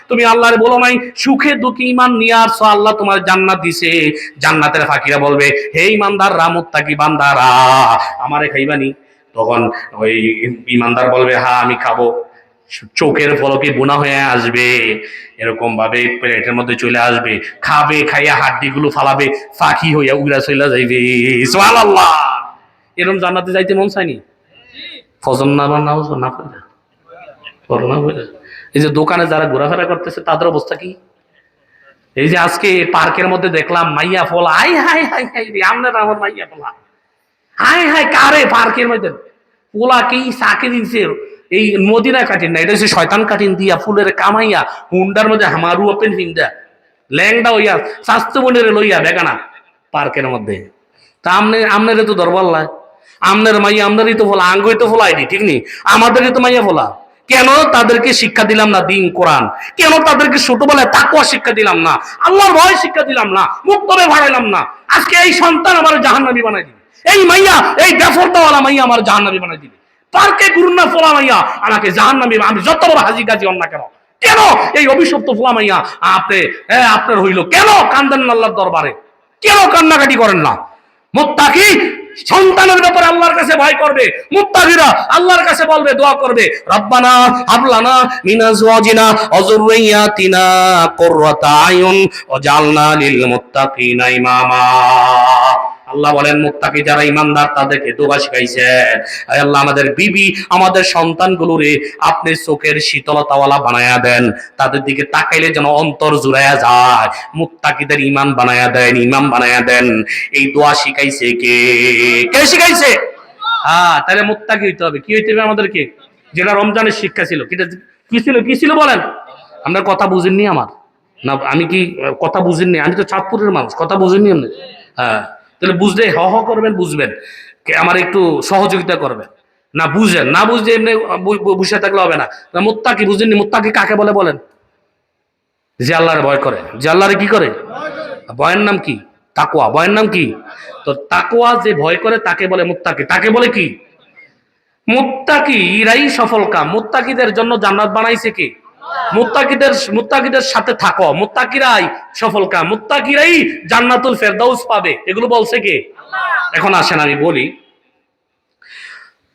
তুমি আল্লাহরে বলো নাই, সুখে দুঃখে ঈমান নিয়ে আসছো, আল্লাহ তোমার জান্নাত দিছে। জান্নাতের ফাকিরা বলবে, হে ঈমানদাররা, মুত্তাকি বান্দারা, আমারে খাইবানি? তখন ওই ঈমানদার বলবে, হ্যাঁ আমি খাবো। চোখের পলকে বোনা হয়ে আসবে, এরকম ভাবে প্লেটের মধ্যে চলে আসবে, খাবে, খাইয়া হাড্ডি গুলো ফালাবে, ফাঁকি হইয়া উড়া চলে যাইবে। সুবহানাল্লাহ। এরকম জান্নাতে যাইতে মন চায়নি? ফজর না না করোনা, এই যে দোকানে যারা ঘোরাফেরা করতেছে তাদের অবস্থা কি? এই যে আজকে পার্কের মধ্যে দেখলাম মাইয়া ফলা, হাই হাই হাই হাই রে, আপনার আমার মাইয়া ফলা, হাই হাই, কারে পার্কের মধ্যে পোলা কি চাকে দিচ্ছে, এই মদিনা কাটিন না, এটা হচ্ছে শয়তান কাটিন দিয়া ফুলের কামাইয়া হুন্ডার মধ্যে হামারু ওপেন ফিন্দা ল্যাংডা হইয়া স্বাস্থ্য মনের লইয়া বেগানা পার্কের মধ্যে। তা আমনের তো দরবাল্লা, আমনের মাইয়া আমনেরই তো ফোলা, আঙ্গই তো ফোলা আইডি, ঠিক নেই? আমাদেরই তো মাইয়া ফোলা। কেন তাদেরকে শিক্ষা দিলাম না দিন কোরআন? কেন তাদেরকে ছোটবেলায় তাকওয়া শিক্ষা দিলাম না, আল্লাহর ভয় শিক্ষা দিলাম না, মুক্তবে ভাড়াইলাম না? আজকে এই সন্তান আমার জাহান্নামী বানাই দিবে, এই মাইয়া, এই বেফরদাওয়ালা মাইয়া আমার জাহান্নামী বানাই দিবে। পার্কে ঘুরুন না ফোলা মাইয়া আমাকে জাহান্নামী, আমি যত বড় হাজি গাজি হন না কেন, কেন এই অভিশপ্ত ফোলা মাইয়া আপনার হইল? কেন কান্দেন না আল্লাহর দরবারে? কেন কান্নাকাটি করেন না? মুত্তাকি সন্তানের ব্যাপারে আল্লাহর কাছে ভয় করবে, মুত্তাকিরা আল্লাহর কাছে বলবে, দোয়া করবে, রব্বানা হাব লানা মিন আজওয়াজিনা ওয়া যুররিয়াতিনা কুররাতা আয়ুন ওয়াজআলনা লিল মুত্তাকিনা ইমামা। আল্লাহ বলেন মুত্তাকি যারা ইমানদার তাদেরকে দোয়া শিখাইছেন, আয় আল্লাহ আমাদের বিবি, আমাদের সন্তানগুলোরে আপনি চোখের শীতলতাওয়ালা বানায়া দেন, তাদের দিকে তাকাইলে যেন অন্তর জুড়ায়া যায়, মুত্তাকিদের ঈমান বানায়া দেন, ইমাম বানায়া দেন। এই দোয়া শিখাইছে কে? কে শিখাইছে? হ্যাঁ, তাহলে মুত্তাকি হইতে হবে। কি হইতে হবে আমাদেরকে? যেটা রমজানের শিক্ষা ছিল, কি ছিল, কি ছিল বলেন? আপনার কথা বুঝেননি আমার। না আমি কি কথা বুঝিনি? আমি তো চাঁদপুরের মানুষ, কথা বুঝিনি আপনি? হ্যাঁ, তাহলে বুঝলে হ হ করবেন, বুঝবেন, আমার একটু সহযোগিতা করবেন। না বুঝেন, না বুঝলে এমনি বসে থাকলে হবে না। মুত্তাকি বুঝেননি? মুত্তাকি কাকে বলে বলেন? যে আল্লাহরে ভয় করে। যে আল্লাহরে কি করে? ভয়ের নাম কি? তাকওয়া। ভয়ের নাম কি? তো তাকওয়া যে ভয় করে তাকে বলে মুত্তাকি। তাকে বলে কি? মুত্তাকিরাই সফল কাম। মুত্তাকিদের জন্য জান্নাত বানাইছে কি? মুত্তাকিদের সাথে থাকো, মুত্তাকিরাই সফল কাম, মুত্তাকিরাই জান্নাতুল ফেরদাউস পাবে, এগুলো বলছে কে? এখন আসেন আমি বলি,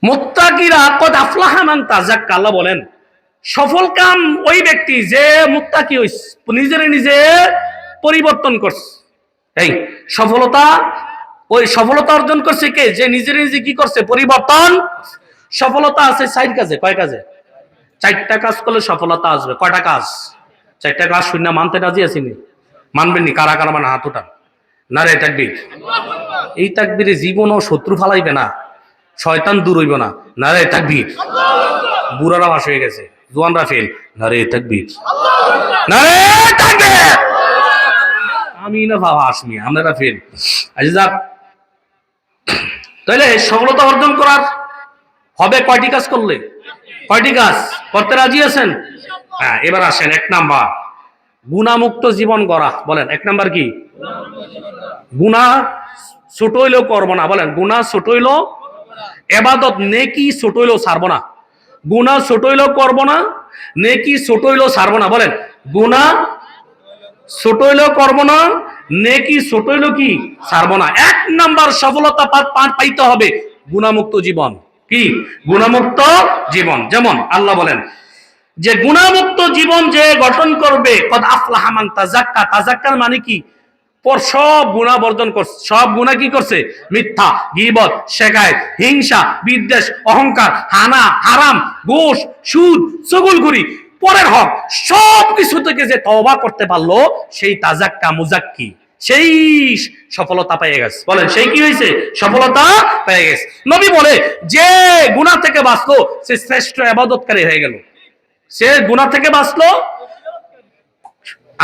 মুত্তাকিরা কদ আফলাহা মান তাযাক্কা, আল্লাহ বলেন সফল কাম ওই ব্যক্তি যে মুত্তাকি হইছে, নিজে পরিবর্তন করছে। এই সফলতা, ওই সফলতা অর্জন করছে কে? যে নিজে কি করছে? পরিবর্তন। সফলতা আছে চার কাজে। কয় কাজে? চারটা কাজ করলে সফলতা আসবে। কয়টা কাজ? চারটা কাজ। শূন্য মানতে রাজি আছিনি? মানবেননি? কারা কারা মানে হাত উঠান। না রে তাকবীর। এই তাকবীরে জীবনও শত্রু ফালাইবে না, শয়তান দূর হইব না। না রে তাকবীর। বুড়ারা বাস হয়ে গেছে, জোয়ানরা ফেল। না রে তাকবীর, না রে তাকবীর। আমি না বাবা আসমি, আমরা ফেল। আচ্ছা যাক, তাহলে সফলতা অর্জন করার হবে কয়টি কাজ করলে? কয়টি কাজ করতে রাজি আছেন? হ্যাঁ, এবার আসেন এক নাম্বার, গুনাহমুক্ত জীবন গড়া। বলেন এক নাম্বার কি? গুনাহ ছোট হইলেও করবো না। বলেন গুনাহ ছোট হইলেও, এবাদত নেকি ছোট হইলেও ছাড়বো না। গুনাহ ছোট হইলেও করবো না, নেকি ছোট হইলেও ছাড়বো না। বলেন গুনাহ ছোট হইলেও করবো না, নেকি ছোট হইলেও কি ছাড়বো না। এক নাম্বার সফলতা পাইতে হবে গুনাহমুক্ত জীবন। কি? গুনাহমুক্ত জীবন। যেমন আল্লাহ বলেন যে গুনাহমুক্ত জীবন যে গঠন করবে, কদ আফলাহা মান তাযাক্কা। তাযাক্কার মানে কি? পর সব গুনাহ বর্জন করছে। সব গুনাহ কি করছে? মিথ্যা, গীবত, শিকায়ত, হিংসা, বিদ্বেষ, অহংকার, হারাম, ঘুষ, সুদ, চুগলখড়ি, পরের হক, সব কিছু থেকে যে তওবা করতে পারলো, সেই তাযাক্কা মুজাক্কি, সেই সফলতা পেয়ে গেছে। বলেন সেই কি হয়েছে? সফলতা পেয়ে গেছে। নবী বলে যে গুনাহ থেকে বাঁচলো সে শ্রেষ্ঠ ইবাদতকারী হয়ে গেল। সে গুনাহ থেকে বাঁচলো।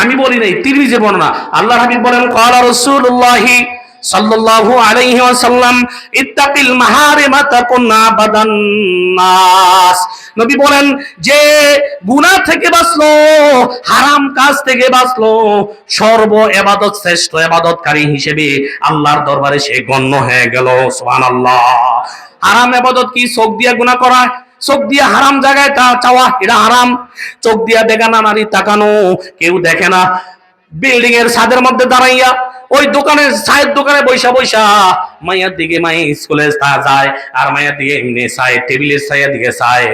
আমি বলি নাই, তিরমিজি বর্ণনা। আল্লাহর হাবিব বলেন ক্বালা রাসূলুল্লাহ সাল্লাল্লাহু আলাইহি ওয়াসাল্লাম ইত্তাকিল মাহারিমা তাকুন আবাদান নাস। নবী বলেন যে গুনাহ থেকে বাঁচলো, হারাম কাজ থেকে বাঁচলো, সর্ব ইবাদত শ্রেষ্ঠ ইবাদতকারী হিসেবে আল্লাহর দরবারে সে গণ্য হয়ে গেল। সুবহানাল্লাহ। হারাম ইবাদত কি? চোখ দিয়ে গুনাহ করা, চোখ দিয়ে হারাম জায়গায় চাওয়া, এটা হারাম। চোখ দিয়ে বেগানা নারী তাকানো, কেউ দেখে না। বিল্ডিং এর ছাদের মধ্যে দাঁড়াইয়া ওই দোকানে, চায়ের দোকানে বৈশা বৈশা মাইয়ার দিকে, মাই স্কুলে যায় আর মাইয়ার দিকে এমনি চায়, টেবিলের ছাইয়ার দিকে চায়,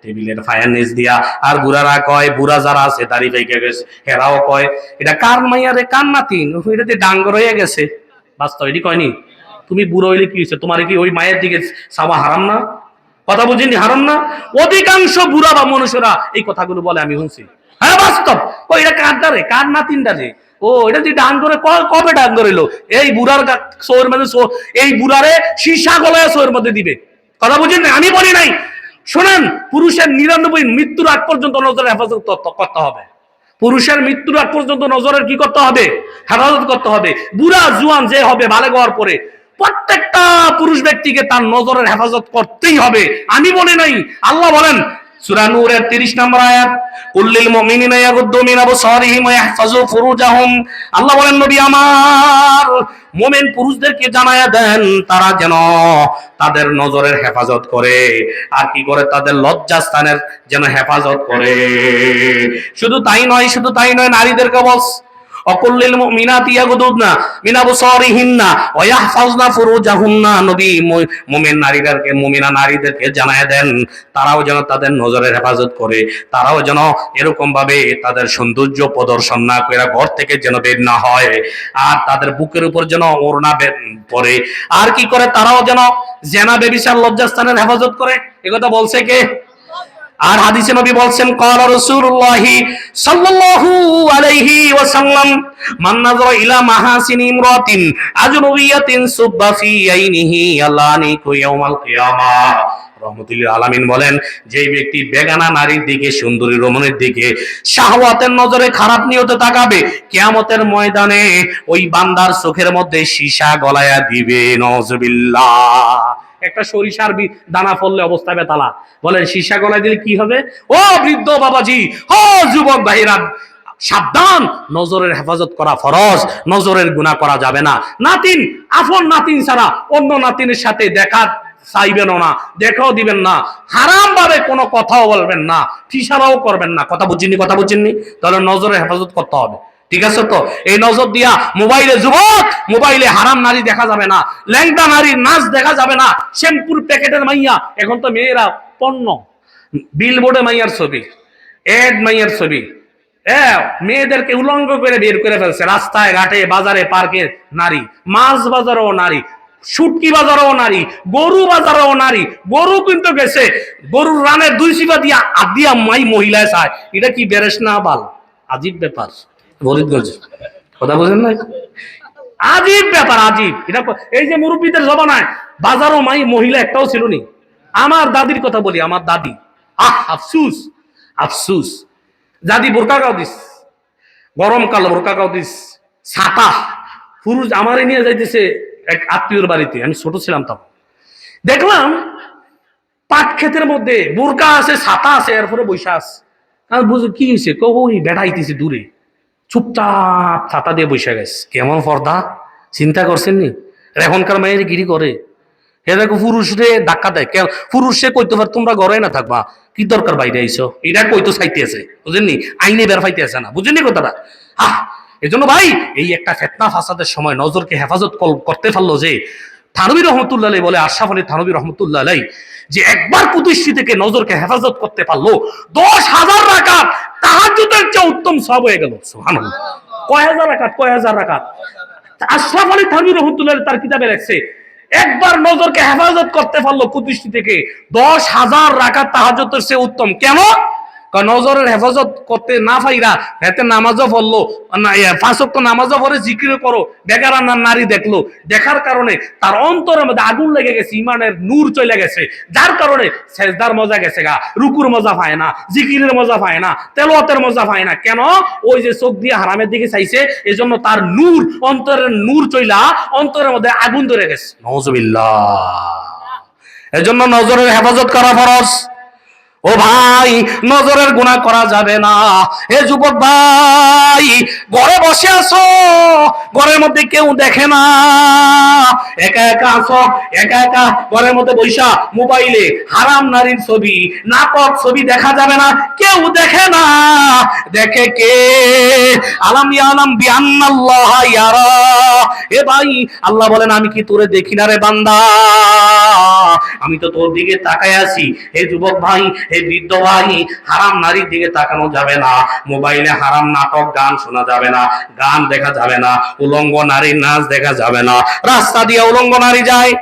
টেবিলের ফায়ার নিচ দিয়া। আর বুড়ারা কয়, বুড়া যারা আছে দাড়ি পাইকে গেছে, হেরাও কয় এটা কার মাইয়ারে, কার নাতিন, এটাতে ডাঙ্গর হয়ে গেছে। বাস্তব এটি কয়নি? তুমি বুড়ো হইলে কি হয়েছে? তোমার কি ওই মায়ের দিকে চাওয়া হারাম না? কথা বুঝিনি? হারাম না? অধিকাংশ বুড়া বা মনুষ্যরা এই কথাগুলো বলে, আমি শুনছি। হ্যাঁ বাস্তব। ও এটা কার দারে, কার নাতিন দারে, ও এটা যে ডান করে কবে ডান করিল? এই বুড়ার শোয়ের মধ্যে, এই বুড়ারে সীসা গলায় শোয়ের মধ্যে দিবে। কথা বুঝেন না? আমি বলি নাই। শোনেন, পুরুষের 99 মৃত্যুর আগ পর্যন্ত নজরের হেফাজত করতে হবে। পুরুষের মৃত্যুর আগ পর্যন্ত নজরের কি করতে হবে? হেফাজত করতে হবে। বুড়া জুয়ান যে হবে বালেগ হওয়ার পরে, প্রত্যেকটা পুরুষ ব্যক্তিকে তার নজরের হেফাজত করতেই হবে। আমি বলি নাই, আল্লাহ বলেন সূরা নূরের 30 নম্বর আয়াত, কুল্লিল মুমিনিনা ইয়াগুদ্দু মিন আবসারিহিম ওয়া ইয়াহফাযু ফুরুজাহুম। আল্লাহ বলেন নবী আমার, মুমিন পুরুষদেরকে জানায়া দেন তারা যেন তাদের নজরের হেফাজত করে, আর কি করে? তাদের লজ্জাস্থানের যেন হেফাজত করে। শুধু তাই নয়, নারীদেরকে বলস অকুল্লিল মুমিনাতি ইয়াগুদুনা মিন আবসারিহিন্না ওয়া ইয়াহফাজনা ফুরুজাহুন্না। নবী মুমিন নারীদেরকে, মুমিনা নারীদেরকে জানায় দেন তারাও যেন তাদের নজরের হেফাজত করে, তারাও যেন এরকম ভাবে তাদের সৌন্দর্য প্রদর্শন না করে ঘর থেকে যেন বের না হয়, আর তাদের বুকের উপর যেন ওড়না পরে, আর কি করে? তারাও যেন জেনা বেবিচার লজ্জাস্থানের হেফাজত করে। একথা বলছে কে? আর হাদিসে নবী বলছেন ক্বালা রাসূলুল্লাহ সাল্লাল্লাহু আলাইহি ওয়াসাল্লাম মান নাযারা ইলা মাহাসিনি ইমরাতিন আজনবিয়াতিন সুব্বা ফি আইনিহি আল্লানি ইয়াউমাল কিয়ামাহ। রহমতুল্লাহ আলামিন বলেন, যে ব্যক্তি বেগানা নারীর দিকে, সুন্দরী রমণীর দিকে শাহওয়াতের নজরে খারাপ নিয়তে তাকাবে, কিয়ামতের ময়দানে ওই বান্দার চোখের মধ্যে সীসা গলায়া দিবে। নাউজুবিল্লাহ। একটা সরিষার দানা ফললে অবস্থা বেতালা, বলেন সীসা গলায় দিলে কি হবে? ও বৃদ্ধ বাবাজি, ও যুবক ভাইরা, সাবধান, নজরের হেফাজত করা ফরজ, নজরের গুনাহ করা যাবে না। নাতিন, আপন নাতিন ছাড়া অন্য নাতিনের সাথে দেখা চাইবেন না, দেখাও দিবেন না, হারাম ভাবে কোনো কথাও বলবেন না, ইশারাও করবেন না। কথা বুঝছেননি? তাহলে নজরের হেফাজত করতে হবে, ঠিক আছে তো? এই নজর দিয়া মোবাইলে, যুবক, মোবাইলে হারাম নারী দেখা যাবে না, ল্যাংটা নারীর নাচ দেখা যাবে না, শ্যাম্পুর প্যাকেটের মাইয়া, এখন তো মেয়েরা পণ্য, বিলবোর্ডে মাইয়ার ছবি, এড মাইয়ার ছবি, মেয়েদেরকে উলঙ্গ করে বের করে ফেলছে, রাস্তায় ঘাটে বাজারে পার্কে নারী, মাছ বাজারেও নারী, শুটকি বাজারেও নারী, গরু বাজারেও নারী। গরু কিন্তু গেছে, গরুর রানের 2 সিফা দিয়া আদিয়া মাই মহিলায় চায়, এটা কি বেরেস না বাল? আজীব ব্যাপার, ফরিদগঞ্জ, কথা বুঝেন নাই? আজীব ব্যাপার, আজীব। এটা এই যে মুরব্বীদের জমানায় বাজারও মাই মহিলা একটাও ছিল নি। আমার দাদির কথা বলি, আমার দাদি, আফসুস আফসুস, দাদি বোরকা গাও দিস, গরমকাল বোরকা গাও দিস, ছাতা, পুরুষ আমারে নিয়ে যাইতেছে এক আত্মীয়র বাড়িতে, আমি ছোট ছিলাম তখন। দেখলাম পাট ক্ষেতের মধ্যে বোরকা আছে, ছাতা আছে, এরপরে বৈশা আছে। বুঝি কি হয়েছে, কই বেড়াইতেছে দূরে, চুপচাপ ছাতা দিয়ে বৈশা গেছে। কেমন পর্দা, চিন্তা করছেন নি? এখনকার মেয়ের গিরি করে, এরকম পুরুষরে ধাক্কা দেয়। পুরুষে কইতে পার তোমরা ঘরে না থাকবা, কি দরকার বাইরে আইসো, এটা কইতো চাইতে আছে, বুঝেননি? আইনে বের পাইতে আছে না, বুঝেননি কথাটা? এজন্য ভাই, এই একটা ফিতনা ফাসাদের সময় নজরকে হেফাজত করতে পারলো যে থানবী রহমতুল্লাহ আলাইহি বলে, আশরাফ আলী থানবী রহমতুল্লাহ আলাইহি, যে একবার প্রতিষ্ঠি থেকে নজরকে হেফাজত করতে পারলো 10,000 রাকাত তাহাজ্জুদের চেয়ে উত্তম সওয়াব হয়ে গেল। সুবহানাল্লাহ। কয় হাজার রাকাত? আশরাফ আলী থানবী রহমতুল্লাহ তার কিতাবে লেখছে, একবার নজরকে হেফাজত করতে পারলো প্রতিষ্ঠি থেকে 10,000 রাকাত তাহাজ্জুদের চেয়ে উত্তম। কেন? নজরের হেফাজত করতে না পাইরা এতে নামাজও পড়লো, 5 ওয়াক্ত নামাজও পড়ে, জিকিরও করো, বেগারা নারী দেখলো, দেখার কারণে তার অন্তরের মধ্যে আগুন লেগে গেছে, ইমানের নূর চলে গেছে, যার কারণে সেজদার মজা গেছে গা, রুকুর মজা পায় না, জিকিরের মজা পায় না, তেলাওয়াতের মজা পায় না। কেন? ওই যে চোখ দিয়ে হারামের দিকে চাইছে, এজন্য তার নূর, অন্তরের নূর চইলা অন্তরের মধ্যে আগুন ধরে গেছে। নাউজুবিল্লাহ। এজন্য নজরের হেফাজত করা ফরজ। ও ভাই, নজরের গুনাহ করা যাবে না। হে যুবক ভাই, ঘরে বসে আছো, ঘরের মধ্যে কেউ দেখে না, একা একা আছো, একা একা ঘরের মধ্যে বৈশা মোবাইলে হারাম নারীর ছবি, নাটক ছবি দেখা যাবে না, কেউ দেখে না। দেখে কে? আলাম ইয়ালাম বিআন্নাল্লাহ ইয়ারা। এ ভাই, আল্লাহ বলেন, আমি কি তোরে দেখি না রে বান্দা? আমি তো তোর দিকে তাকায় আছি। হে যুবক ভাই, হে বৃদ্ধ ভাই, হারাম নারীর দিকে তাকানো যাবে না, মোবাইলে হারাম নাটক গান শোনা যাবে না, গান দেখা যাবে না, উলঙ্গ নারীর নাচ দেখা যাবে না। রাস্তা দিয়ে উলঙ্গ নারী যায়,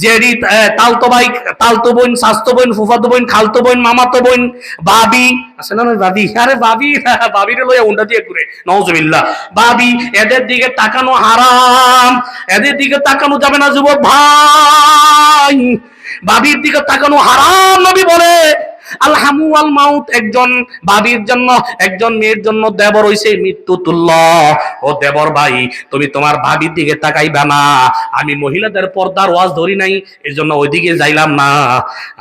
যেডি তালতো ভাই, তালতো বোন, শাস্তো বোন, ফুফাতো বোন, খালতো বোন, মামাতো বোন, ভাবি আছে না? ভাবি, আরে ভাবি, ভাবিরে লইয়া উন্ডা দিয়ে ঘুরে, নাউজুবিল্লাহ। ভাবি, এদের দিকে তাকানো হারাম, এদের দিকে তাকানো যাবে না যুবক ভাই, ভাবির দিকে তাকানো হারাম। নবী বলে, আলহামু ওয়াল মাউত, একজন ভাবির জন্য, একজন মেয়ের জন্য দেবর হইছে মৃত্যু তুল্য। ও দেবর ভাই, তুমি তোমার ভাবির দিকে তাকাইবা না। আমি মহিলাদের পর্দার ওয়াজ ধরি নাই, এজন্য ওইদিকে যাইলাম না,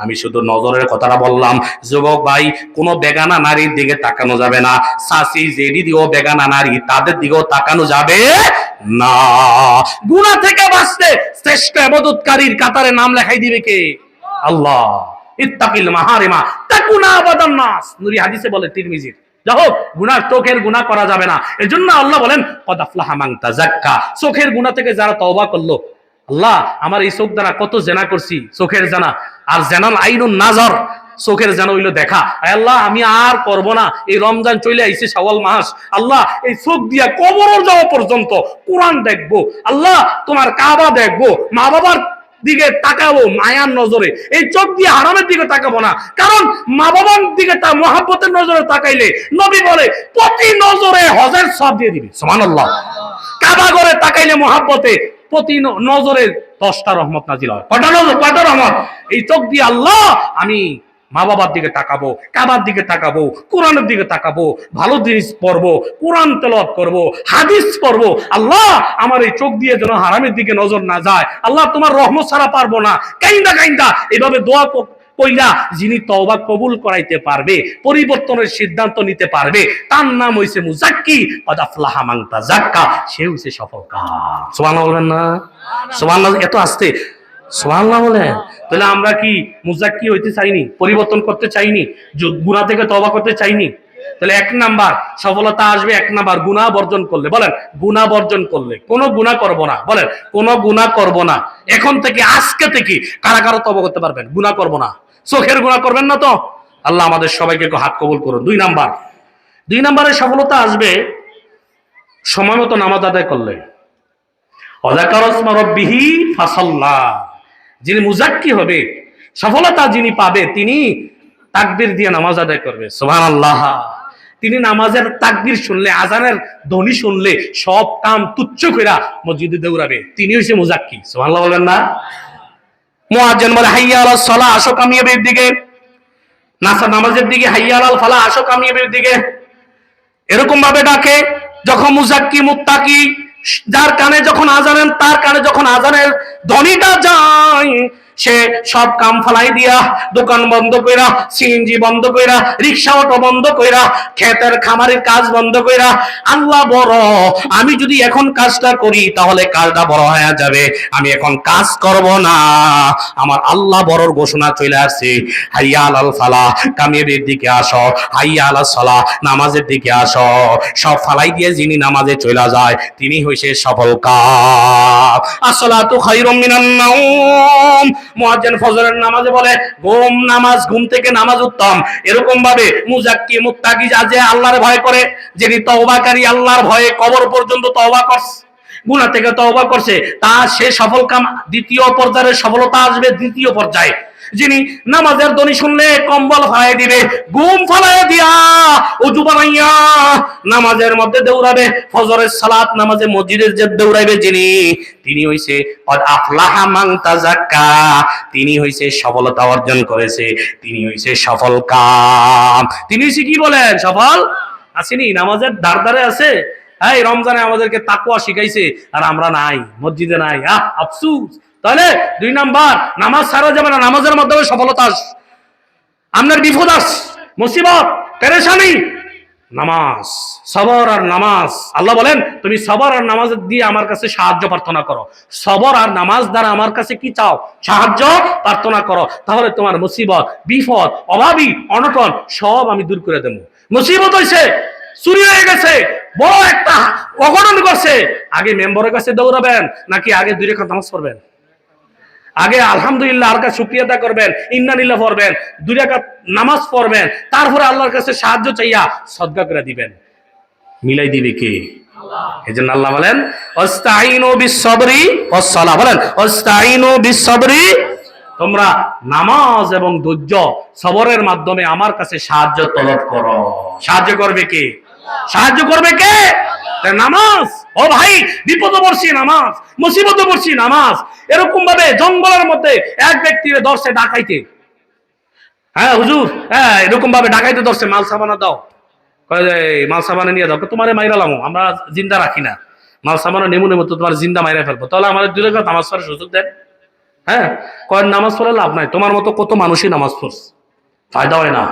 আমি শুধু নজরের কথাটা বললাম। যুবক ভাই, কোনো বেগানা নারীর দিকে তাকানো যাবে না। সাসি জেডি দিও বেগানা নারী, তাদের দিকেও তাকানো যাবে না। গুনাহ থেকে বাঁচতে শ্রেষ্ঠ ইবাদতকারীর কাতারে নাম লেখাই দিবে কে? আল্লাহ। ইত্তাকিল মাহারিমা তাকুনা আবাদান নাস, নূরি হাদিসে বলে তিরমিজির। যাই হোক, গুনাহ, চোখের গুনাহ করা যাবে না। এজন্য আল্লাহ বলেন, কদ আফলাহা মান তাযাক্কা, চোখের গুনাহ থেকে যারা তওবা করলো। আল্লাহ, আমার এই চোখ দ্বারা কত জেনা করছি, চোখের জানা। আর জানাল আইনুন নাজর, চোখের জানা হইলো দেখা। আল্লাহ, আমি আর করব না। এই রমজান চলে আইছে, শাওয়াল মাস, আল্লাহ এই চোখ দিয়া কবর যাওয়া পর্যন্ত কোরআন দেখবো, আল্লাহ তোমার কাবা দেখবো, মা বাবার দিকে তাকাবো মায়ার নজরে, এই চোখ দিয়ে হারামের দিকে তাকাবো না। কারণ মা বাবার দিকে তা মহাব্বতের নজরে তাকাইলে নবী বলে প্রতি নজরে হজের সওয়াব দিয়ে দিবে। সুবহানাল্লাহ। কাবা ঘরে তাকাইলে মহাব্বতে প্রতি নজরে 10টা রহমত নাজিল হয়। কয়টা রহমত? এই চোখ দিয়ে আল্লাহ আমি মা বাবার দিকে তাকাবো, কাবার দিকে তাকাবো, কোরআনের দিকে তাকাবো, ভালো জিনিস পড়বো, কোরআন তেলাওয়াত করবো, হাদিস পড়বো। আল্লাহ আমার এই চোখ দিয়ে যেন হারামের দিকে নজর না যায়। আল্লাহ তোমার রহমত ছাড়া পারবো না। কাইন্দা এভাবে দোয়া কইরা যিনি তওবা কবুল করাইতে পারবে, পরিবর্তনের সিদ্ধান্ত নিতে পারবে, তার নাম হইছে মুজাক্কি। কদ আফলাহা মান তাযাক্কা, সে হইছে সফলকাম। সুবহানাল্লাহ বলেন না? সুবহানাল্লাহ। এত আস্তে সুবহানাল্লাহ বলেন। তাহলে আমরা কি মুজাক্কি হইতে চাইনি? পরিবর্তন করতে চাইনি? গুনাহ থেকে তওবা করতে চাইনি? তাহলে 1 নাম্বার সফলতা আসবে 1 নাম্বার গুনাহ বর্জন করলে। বলেন গুনাহ বর্জন করলে। কোন গুনাহ করব না। বলেন কোন গুনাহ করব না। এখন থেকে আজকে থেকে কারা কারা তওবা করতে পারবেন? গুনাহ করব না। চোখের গুনাহ করবেন না তো? আল্লাহ আমাদের সবাইকে হাত কবুল করুন। 2 নাম্বারে সফলতা আসবে সময় মতো নামাজ আদায় করলে। ওয়াযাকারা ইসমা রাব্বিহি ফাসাল্লা। যিনি মুজাক্কি হবে, সফলতা যিনি পাবে, তিনি তাকবীর দিয়ে নামাজ আদায় করবে। সুবহানাল্লাহ। তিনি নামাজের তাকবীর শুনলে, আজানের ধ্বনি শুনলে সব কাম তুচ্ছ কইরা মসজিদে দৌড়াবে। তিনি হইছে মুজাক্কি। সুবহানাল্লাহ বলবেন না? মুয়াজ্জিন বলে হাইয়া আলাস সালাহ, আসো কামিয়াবির দিকে। নামাজের দিকে, হাইয়া আলাল ফালাহ, আসো কামিয়াবির দিকে। এরকম ভাবে ডাকে যখন মুজাক্কি মুত্তাকি, যার কানে যখন আজানের, তার কানে যখন আজানের ধ্বনিটা যায়, সে সব কাম ফালাই দিয়া, দোকান বন্ধ কইরা, সিএনজি বন্ধ কইরা, রিক্সা অটো বন্ধ কইরা, ক্ষেতের খামারের কাজ বন্ধ কইরা, আল্লাহ বড়, আমি যদি এখন কাজটা করি তাহলে কাজটা বড় হয়ে যাবে, আমি এখন কাজ করব না, আমার আল্লাহ বড়র ঘোষণা চলে আসছে। হাইয়া আলাল ফালাহ, কামিয়াবির দিকে আসো। হাইয়া আলাস সালাহ, নামাজের দিকে আসো। সব ফালাই দিয়ে যিনি নামাজে চলে যায়, তিনি হইছে সফল কাম। আসসালাতু খায়রুম মিনান নাওম। মুয়াজ্জিন ফজরের নামাজে বলে ঘুম থেকে নামাজ উত্তম। এরকম ভাবে মুজাক্কি মুত্তাকি যে আল্লাহর ভয় করে, যিনি তওবাকারী, আল্লাহর ভয়ে কবর পর্যন্ত তওবা করছে, গুনাহ থেকে তওবা করছে, তার সে সফল কাম। দ্বিতীয় পর্যায়ের সফলতা আসবে দ্বিতীয় পর্যায়ে। যিনি নামাজের ধ্বনি শুনলে কম্বল ফালাই দিবে, ঘুম ফালাই দিয়া ওযু বানাইয়া নামাজের মধ্যে দৌড়াবে, ফজরের সালাত নামাজে মসজিদে যে দৌড়াইবে যিনি, তিনি হইছে কদ আফলাহা মান তাযাক্কা, তিনি হইছে সফলতা অর্জন করেছে, তিনি হইছে সফল কাম। তিনি হইছে কি বলেন? সফল। আসেনি? নামাজের ধারে আছে। এই রমজানে আমাদেরকে তাকওয়া শিখাইছে, আর আমরা নাই, মসজিদে নাই। আফসোস। তাহলে 2 নাম্বার, নামাজ ছাড়া যাবে না। নামাজের মাধ্যমে সফলতা আস। আপনার বিপদ আস, মুসিবত, পেরেশানি, নামাজ, সবর আর নামাজ। আল্লাহ বলেন তুমি সবর আর নামাজ দিয়ে আমার কাছে সাহায্য প্রার্থনা করো। সবর আর নামাজ দ্বারা আমার কাছে কি চাও? সাহায্য প্রার্থনা করো। তাহলে তোমার মুসিবত, বিপদ, অভাবী, অনটন সব আমি দূর করে দেবো। মুসিবত হইছে, চুরি হয়ে গেছে, বড় একটা অঘটন করছে, আগে মেম্বরের কাছে দৌড়াবেন নাকি আগে 2 রাকাত নামাজ পড়বেন? আগে আলহামদুলিল্লাহ আর কাছে শুকরিয়া আদা করবেন, ইন্নালিল্লাহ পড়বেন, 2 রাকাত নামাজ পড়বেন, তারপরে আল্লাহর কাছে সাহায্য চাইয়া সদকা করে দিবেন। মিলাই দিবে কে? আল্লাহ। এজন্য আল্লাহ বলেন ওয়াস্তাইনু বিস-সাবরি ওয়াস-সালাহ। বলেন ওয়াস্তাইনু বিস-সাবরি, তোমরা নামাজ এবং ধৈর্য সবরের মাধ্যমে আমার কাছে সাহায্য তলব করো। সাহায্য করবে কে? সাহায্য করবে কে? নামাজ। ও ভাই, বিপদে পড়ছি নামাজ, মুসিবতে পড়ছি নামাজ। এরকম ভাবে জঙ্গলের মধ্যে এক ব্যক্তির ধরছে ডাকাইতে। হ্যাঁ হুজুর, হ্যাঁ এরকম ভাবে ডাকাইতে ধরছে, মাল সাবানা দাও। মাল সাবানা নিয়ে দাও। তোমারে মাইরালাম, আমরা জিন্দা রাখি না, মাল সাবানা নেমু নেমু তো তোমার জিন্দা মাইরা ফেলবো। তাহলে আমাদের 2 রাকাত নামাজ পড়ার সুযোগ দেন। হ্যাঁ, কয়েক নামাজ পড়ে লাভ নাই, তোমার মতো কত মানুষই নামাজ পড়ছে, ফায়দা হয় না।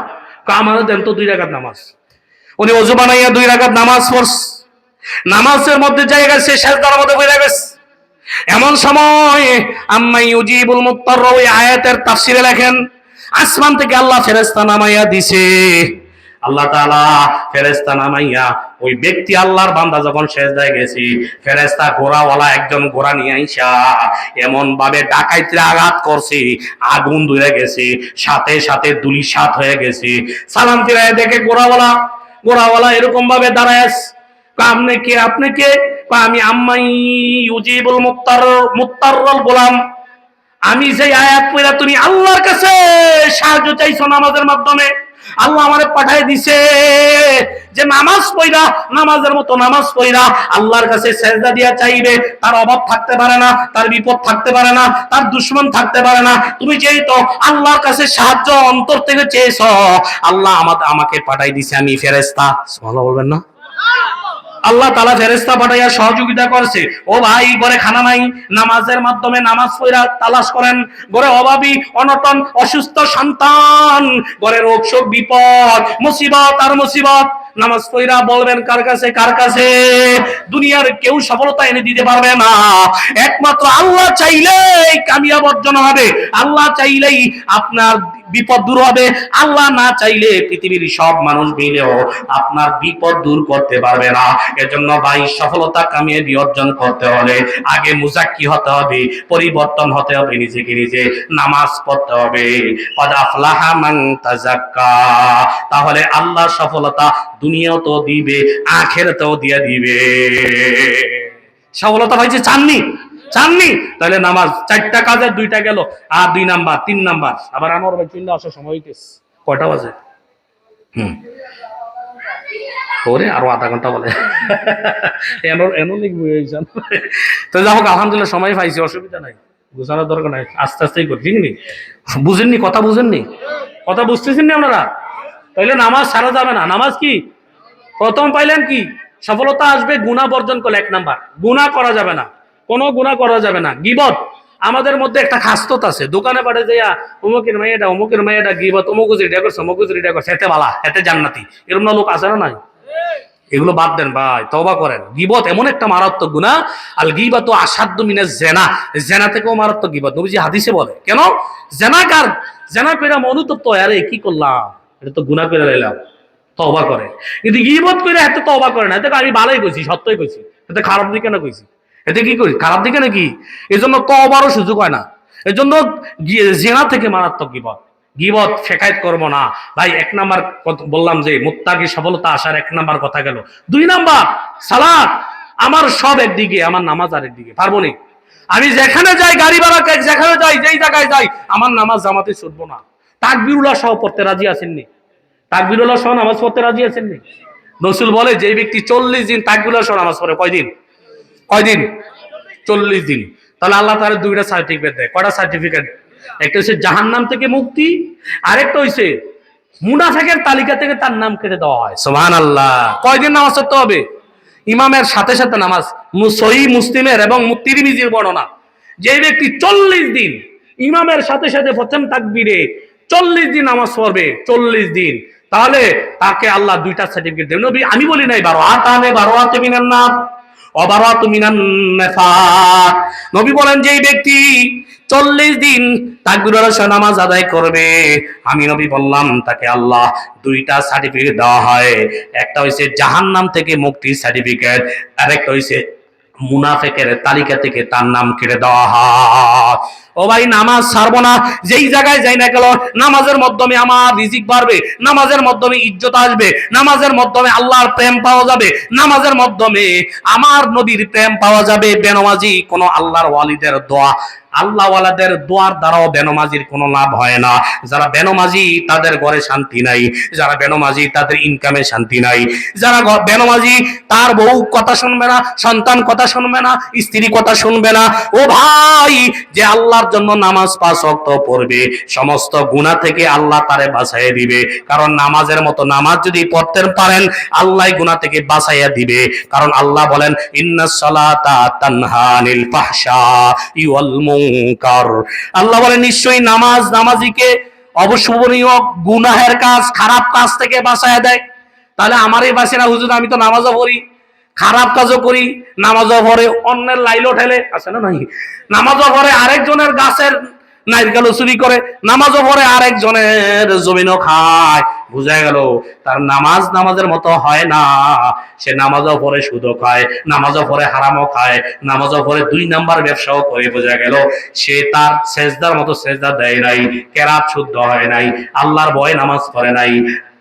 আমাদের দেন তো 2 রাকাত নামাজ। উনি ওযু বানাইয়া 2 রাকাত নামাজ পড়ছে, নামাজের মধ্যে জায়গা সে সেজদার মধ্যে বইরা গেছে। এমন সময় আম্মাই ইউজিবুল মুত্তার, ওই আয়াতের তাফসিরে লেখেন আসমান থেকে আল্লাহ ফেরেশতা নামাইয়া দিছে। আল্লাহ তাআলা ফেরেশতা নামাইয়া ওই ব্যক্তি, আল্লাহর বান্দা যখন সেজদায় গেছে, ফেরেশতা ঘোড়াওয়ালা একজন ঘোড়া নিয়ে আইসা এমন ভাবে ডাকাইতে আঘাত করছে, আগুন ধরে গেছে, সাথে সাথে ধূলিসাৎ হয়ে গেছে। সালাম ফিরায় দেখে ঘোড়াওয়ালা এরকম ভাবে দাঁড়ায় আছে। আপনি কে? আমি আম্মাই ইউজিবুল মুত্তারুল গোলাম, আমি যে আয়াত পড়া তুমি আল্লাহর কাছে সাহায্য চাইছো নামাজের মাধ্যমে, আল্লাহ আমারে পাঠায় দিছে যে নামাজ পড়া, নামাজের মতো নামাজ পড়া আল্লাহর কাছে সেজদা দিয়া চাইবে। তার অভাব থাকতে পারে না, তার বিপদ থাকতে পারে না, তার দুশমন থাকতে পারে না। তুমি যেই তো আল্লাহর কাছে সাহায্য অন্তর থেকে চেয়েছো, আল্লাহ আমাকে পাঠাই দিছে আমি ফেরেশতা। সুবহানাল্লাহ বলবেন না? আল্লাহ তাআলা ফেরেশতা পাঠাইয়া সহযোগিতা করছে। ও ভাই, ঘরে খানা নাই, নামাজের মাধ্যমে নামাজ পড়া তালাশ করেন। ঘরে অভাবী, অনটন, অসুস্থ সন্তান, ঘরে রোগ শোক, বিপদ, মুসিবত আর মুসিবত, নামাজ পড়া বলবেন কার কাছে? কার কাছে? দুনিয়ার কেউ সফলতা এনে দিতে পারবে না, একমাত্র আল্লাহ চাইলেই কামিয়াব অর্জন হবে। আল্লাহ চাইলেই আপনার বিপদ দূর হবে। আল্লাহ না চাইলে পৃথিবীর সব মানুষ মিলেও আপনার বিপদ দূর করতে পারবে না। এজন্য ভাই, সফলতা কামিয়াবি অর্জন করতে হলে আগে মুজাক্কি হতে হবে, পরিবর্তন হতে হবে, নিজেকে নিজে নামাজ পড়তে হবে। কদ আফলাহা মান তাযাক্কা। তাহলে আল্লাহ সফলতা দুনিয়াও তো দিবে, আখিরাতেও দিয়ে দিবে। সফলতা ভাই যে চাননি, চাননি, তাহলে নামাজ 4টা কাজের 2টা গেল, আর 2 নাম্বার 3 নাম্বার। আবার আমার ভাই চিন্তা আসার সময় হইতেছে, কয়টা বাজে? ওরে আরো আধা ঘন্টা বলে তো যাই হোক, আলহামদুলিল্লাহ সময় পাইছি, অসুবিধা নাই, বুঝানোর দরকার নাই, আস্তে আস্তেই করি, ঠিক নি? বুঝেননি কথা? বুঝেননি কথা? বুঝতেছেন নি আপনারা? তাইলে নামাজ ছাড়া যাবে না। নামাজ কি প্রথম পাইলেন কি? সফলতা আসবে গুনাহ বর্জন করলে। 1 নাম্বার, গুনাহ করা যাবে না, কোনো গুনাহ করা যাবে না। গীবত আমাদের মধ্যে একটা খাস্তত আছে, দোকানে পাঠে যাইয়া অমুকের মেয়েটা গীবত, অমুক রিডা করছে, অমুক রিডা করছে, এতে বালা, এতে জান্নাতি, এরকম লোক আছে না নাই? এগুলো বাদ দেন ভাই, তওবা করেন। গীবত এমন একটা মারাত্মক গুনাহ, আল গীবাতু আশাদ্দু মিনাজ জিনা, জিনা থেকেও মারাত্মক গীবত। নবীজি হাদিসে বলে, কেন? জিনাকার জিনা কইরা অনুতপ্ত, আরে কি করলাম, এটা তো গুনাহ করে লাইলাম, তওবা করে। কিন্তু গীবত কইরা এত তওবা করে না, এতে আমি ভালোই কইছি, সত্যই কইছি, এতে খারাপ দিকে না কইছি, এতে কি করি খারাপ দিকে নাকি? এজন্য তওবারও সুযোগ হয় না। এজন্য জিনা থেকে মারাত্মক গীবত। গীবত শেখায়ত করবো না ভাই। 1 নাম্বার বললাম যে মুত্তাকি সফলতা আসার 1 নাম্বার কথা গেল। 2 নাম্বার সালাত। আমার সব একদিকে, আমার নামাজ আরেকদিকে, পারবো নি? আমি যেখানে যাই, গাড়ি ভাড়া যেখানে যাই, যেই জায়গায় যাই, আমার নামাজ জামাতে ছুটবো না। তাকবীরুল্লাহ সহ পড়তে রাজি আছেননি? তাকবীরুল্লাহ সহ নামাজ পড়তে রাজি আছেননি? রাসূল বলে, যে ব্যক্তি 40 দিন তাকবীরুল্লাহ সহ নামাজ পড়ে, কয়দিন? 40 দিন। তাহলে আল্লাহ তাআলা 2টা সার্টিফিকেট দেয়। কয়টা সার্টিফিকেট? একটা হচ্ছে জাহান্নাম থেকে মুক্তি, আরেকটা হচ্ছে মুনাফিকের তালিকা থেকে তার নাম কেটে দেওয়া হয়। সুবহানাল্লাহ। কয়দিন নামাজ পড়তে হবে? ইমামের সাথে সাথে নামাজ। সহিহ মুসলিমের এবং তিরমিজির বর্ণনা, যে ব্যক্তি 40 দিন ইমামের সাথে সাথে প্রথম তাকবীরে 40 দিন নামাজ পড়বে, 40 দিন, তাহলে তাকে আল্লাহ 2টা সার্টিফিকেট দেবেন। নবী আমি বলি নাই, 12 মিনান নার, নবী বলেন, যে ব্যক্তি 40 দিন তাকবীরের সাথে নামাজ আদায় করবে, আমি নবী বললাম তাকে আল্লাহ 2টা সার্টিফিকেট দেওয়া হয়। একটা হইছে জাহান্নাম থেকে মুক্তির সার্টিফিকেট, আর একটা হইছে মুনাফিকের তালিকা থেকে তার নাম কেটে দেওয়া হয়। ও ভাই, নামাজ ছাড়বো না। যেই জায়গায় যাই না কেন, নামাজের মাধ্যমে আমার রিজিক বাড়বে, নামাজের মাধ্যমে ইজ্জত আসবে, নামাজের মাধ্যমে আল্লাহর প্রেম পাওয়া যাবে, নামাজের মাধ্যমে আমার নবীর প্রেম পাওয়া যাবে। বেনামাজি কোন আল্লাহর ওয়ালিদের দোয়া, আল্লাহ ওয়ালাদের দোয়ার দ্বারাও বেনামাজির কোনো লাভ হয় না। যারা বেনামাজি তাদের ঘরে শান্তি নাই, যারা বেনামাজি তাদের ইনকামে শান্তি নাই, যারা বেনামাজি তার বউ কথা শুনবে না, সন্তান কথা শুনবে না, স্ত্রী কথা শুনবে না। ও ভাই, যে আল্লাহর জন্য নামাজ 5 ওয়াক্ত পড়বে, সমস্ত গুনাহ থেকে আল্লাহ তারে বাঁচাইয়া দিবে। কারণ নামাজের মতো নামাজ যদি পড়তে পারেন, আল্লাহ গুনাহ থেকে বাঁচাইয়া দিবে। কারণ আল্লাহ বলেন, ইন্নাস সালাতা তানহা আনিল ফাহশাই ওয়াল মুনকার। আল্লাহ বলেন, নিশ্চয়ই নামাজ নামাজিকে অবশ্যনীয় গুনাহের কাজ, খারাপ কাজ থেকে বাঁচাইয়া দেয়। তাহলে আমারই বাঁচে না হুজুর, আমি তো নামাজও পড়ি, খারাপ কাজও করি, নামাজও পড়ে অন্যের লাইলও ঠেলে, আছে না নাই? নামাজও পড়ে আরেকজনের গাছের নারকেল চুরি করে, নামাজও পড়ে আরেকজনের জমিনও খায়। বুঝা গেল, তার নামাজ নামাজের মতো হয় না। সে নামাজও পড়ে সুদও খায়, নামাজও পড়ে হারামও খায়, নামাজও পড়ে 2 নাম্বার ব্যবসাও করে। বোঝা গেল, সে তার সেজদার মতো সেজদা দেয় নাই, কেরাত শুদ্ধ হয় নাই, আল্লাহর ভয়ে নামাজ পড়ে নাই,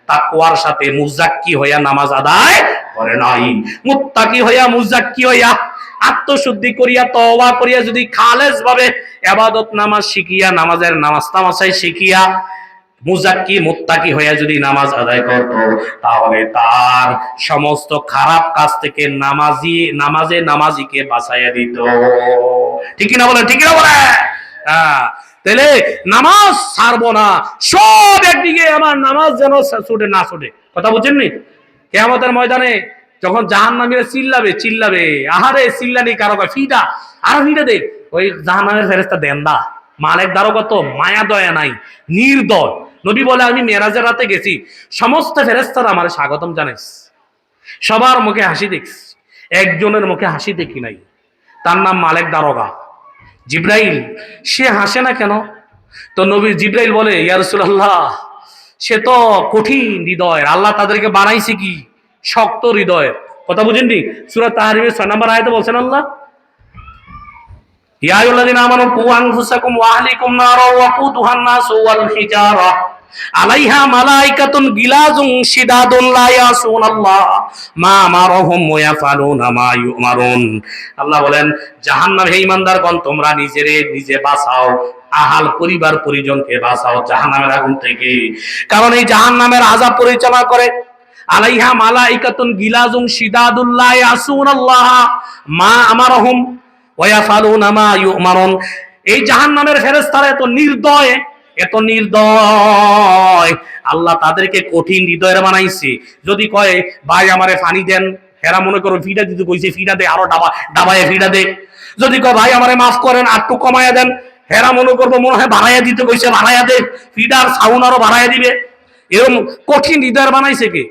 তাকওয়ার সাথে মুজাক্কি হইয়া নামাজ আদায় করে নাই। মুত্তাকি হইয়া, মুজাক্কি হইয়া, আত্মশুদ্ধি করিয়া, তওবা করিয়া, যদি খালেস ভাবে ইবাদত নামাজ শিখিয়া, নামাজের নামাজ তামাশাই শিখিয়া মুজাক্কি মুত্তাকি হয়ে যদি নামাজ আদায় করত, তাহলে তার সমস্ত খারাপ কাজ থেকে নামাজিকে বাঁচাইয়া দিত। ঠিক কিনা বলেন, ঠিক কিনা বলেন? হ্যাঁ, তাহলে নামাজ ছাড়বো না, সব একদিকে আমার নামাজ যেন ছুটে না ছুটে। কথা বুঝছেননি? কিয়ামতের ময়দানে যখন জাহান্নামীরা চিল্লাবে, আহারে চিল্লানি কারো ফিটা আর ফিটা দে, ওই জাহান্নামের ফেরেশতা দেন্দা মালিক দারোগা তো মায়া দয়া নাই, নির্দয়। নবী বলে, আমি মেরাজের রাতে গেছি, সমস্ত ফেরেশতারা আমার স্বাগতম জানাইস, সবার মুখে হাসি দেখছি, একজনের মুখে হাসি দেখি নাই। তার নাম মালিক দারোগা জিব্রাইল। সে হাসে না কেন? তো নবী জিব্রাইল বলে, ইয়া রাসূলুল্লাহ, সে তো কঠিন হৃদয়ের, আল্লাহ তাদেরকে বানাইছে কি শক্ত হৃদয়ের। কথা বুঝেননি? সূরা তাহরিমের 6 নম্বর আয়াতে বলছেন আল্লাহ, ইয়া আইয়ুহাল্লাযীনা আমানু কু আনফুসাকুম ওয়া আহলিকুম নারা ওয়াকুদুহান নাসু ওয়াল হিজারা আলাইহা মালাইকাতুন গিলাজুন শিদাদুন লা ইয়াসুনাল্লাহ মা আমারহুম ওয়া ইয়াফআলুনা মা ইউমারুন। আল্লাহ বলেন, জাহান্নাম, হে ঈমানদারগণ, তোমরা নিজে বাঁচাও, আহাল পরিবার পরিজনকে বাঁচাও জাহান্নামের আগুন থেকে। কারণ এই জাহান্নামের আযাব পরিচালনা করে আলাইহা মালাইকাতুন গিলাজুন শিদাদুন লা ইয়াসুনাল্লাহ মা আমারহুম ওয়া ইয়াফআলুনা মা ইউমারুন। এই জাহান্নামের ফেরেশতারা এত নির্দয়, আল্লাহ তাদেরকে কঠিন হৃদয়ের বানাইছে। যদি কয় ভাই আমারে পানি দেন, হেরা মনে করো ফিডা দিতে কইছে, ফিডা দে, আরো ডাবায় ফিডা দে। যদি কয় ভাই আমারে মাফ করেন, আরটু কমায়া দেন, হেরা মনে করবো মনে হয় বাড়াইয়া দিতে কইছে, বাড়াইয়া দে, ফিডার সাউন্ড আরো বাড়াইয়া দিবে। এরকম কঠিন হৃদয়ের বানাইছে কে?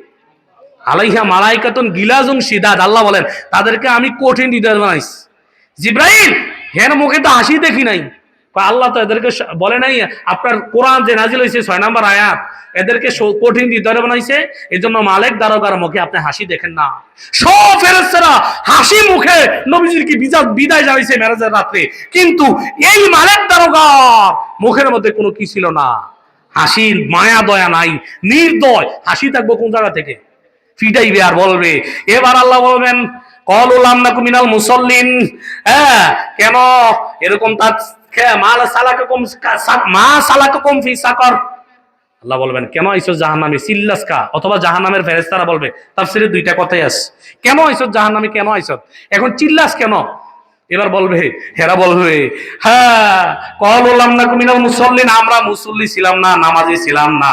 আলাইহা মালাইকাতুন গিলাজুন শিদাদ। আল্লাহ বলেন, তাদেরকে আমি কঠিন হৃদয়ের বানাইছি। জিব্রাইল, হের মুখে তো হাসি দেখি নাই। আল্লাহ তো এদেরকে বলে নাই, আপনার কোরআন যে নাজিল হয়েছে 6 নম্বর আয়াত, এদেরকে কঠিন হৃদয় বানাইছে, এই জন্য মালিক দারোগার মুখে আপনি হাসি দেখেন না। সব ফেরেশতারা হাসি মুখে নবীজির কি বিদায় জানাইছে মেরাজের রাতে, কিন্তু এই মালিক দারোগার মুখের মধ্যে কোনো কি ছিল না, হাসির মায়া দয়া নাই, নির্দয়। হাসি থাকবো কোন জায়গা থেকে? ফিটাইবে আর বলবে। এবার আল্লাহ বলবেন, ক্বালু লাম নাকু মিনাল মুসাল্লিন। হ্যাঁ, কেন এরকম? মা সালাকাকুম ফি সাকার। আল্লাহ বলবেন, কেন আইছো জাহান্নামে? সিল্লাসকা, অথবা জাহান্নামের ফেরেশতারা বলবে, তাফসীরে দুইটা কথাই আছে, কেন আইছো জাহান্নামে, কেন আইছো, এখন চিল্লাস কেন? এবার বলবে, হেরা বলবে, হ্যাঁ, ক্বালু লাম নাকু মিনাল মুসাল্লিন, আমরা মুসল্লি ছিলাম না, নামাজি ছিলাম না।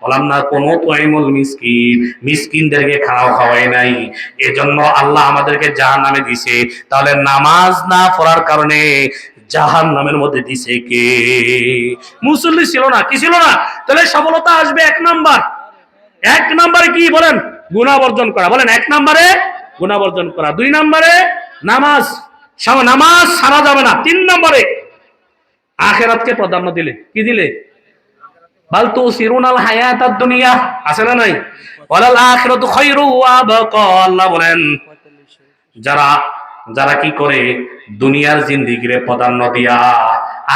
বললাম না, কোনো তোয়াইমুল মিসকিন, মিসকিনদেরকে খাওয়া খাওয়াই নাই, এজন্য আল্লাহ আমাদেরকে জাহান্নামে দিছে। তাহলে নামাজ না পড়ার কারণে জাহান্নামের মধ্যে দিছে কে? মুসল্লি ছিল না, কি ছিল না? তাহলে সফলতা আসবে এক নম্বরে কি বলেন? গুনাহ বর্জন করা। বলেন, 1 নম্বরে গুনাহ বর্জন করা, 2 নম্বরে নামাজ সারা যাবে না, 3 নম্বরে আখিরাতকে প্রাধান্য দিলে। কি দিলে? বাল তুসিরুনাল হায়াতাদ দুনিয়া, আছে না নাই? ওয়ালাল আখিরাতু খায়রু ওয়া আবকা। আল্লাহ বলেন, যারা কি করে দুনিয়ার জিন্দেগিরে প্রাধান্য দিয়া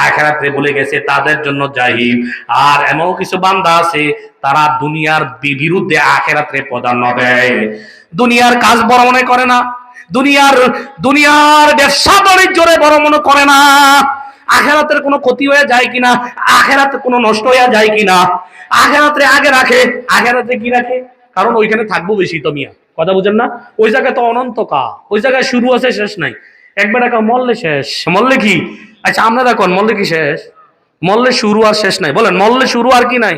আখিরাতে ভুলে গেছে, তাদের জন্য জাহিম। আর এমন কিছু বান্দা আছে, তারা দুনিয়ার বিরুদ্ধে আখিরাতে প্রাধান্য দেয়, দুনিয়ার কাজ বড় মনে করে না, দুনিয়ার ব্যবসা বাণিজ্যরে বড় মনে করে না, আখিরাতের কোনো ক্ষতি হয়ে যায় কিনা, আখিরাতে কোনো নষ্ট হয়ে যায় কিনা, আখিরাতে আগে রাখে। আখিরাতে কি রাখে? কারণ ওইখানে থাকবো বেশি তো মিয়া। কথা বুঝেন না? ওই জায়গায় তো অনন্তকাল, ওই জায়গায় শুরু আছে শেষ নাই। একবার টাকা মরলে শেষ, মরলে কি? আচ্ছা আমরা দেখুন, মরলে কি শেষ? মরলে শুরু আর শেষ নাই। বলেন, মরলে শুরু আর কি নাই?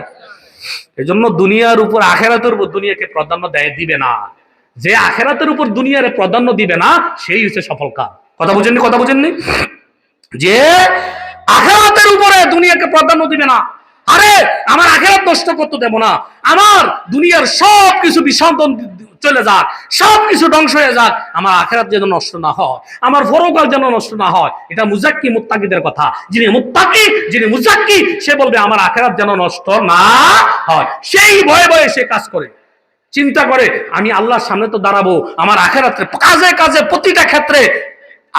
এই জন্য দুনিয়ার উপর আখিরাতের উপর দুনিয়াকে প্রাধান্য দিবে না। যে আখিরাতের উপর দুনিয়ারে প্রাধান্য দিবে না, সেই হচ্ছে সফল কাজ। কথা বুঝেননি? যে আখিরাতের উপরে দুনিয়াকে প্রাধান্য দিবে না, আরে আমার আখিরাত নষ্ট করতে দেব না, আমার দুনিয়ার সবকিছু বিসর্জন চলে যাক, সবকিছু ধ্বংস হয়ে যাক, আমার আখিরাত যেন নষ্ট না হয়, আমার পরকাল যেন নষ্ট না হয়। এটা মুজাক্কি মুত্তাকিদের কথা। যিনি মুত্তাকি, যিনি মুজাক্কি, সে বলবে আমার আখিরাত যেন নষ্ট না হয়, সেই ভয়ে ভয়ে সে কাজ করে, চিন্তা করে আমি আল্লাহর সামনে তো দাঁড়াবো, আমার আখিরাতে কাজে প্রতিটা ক্ষেত্রে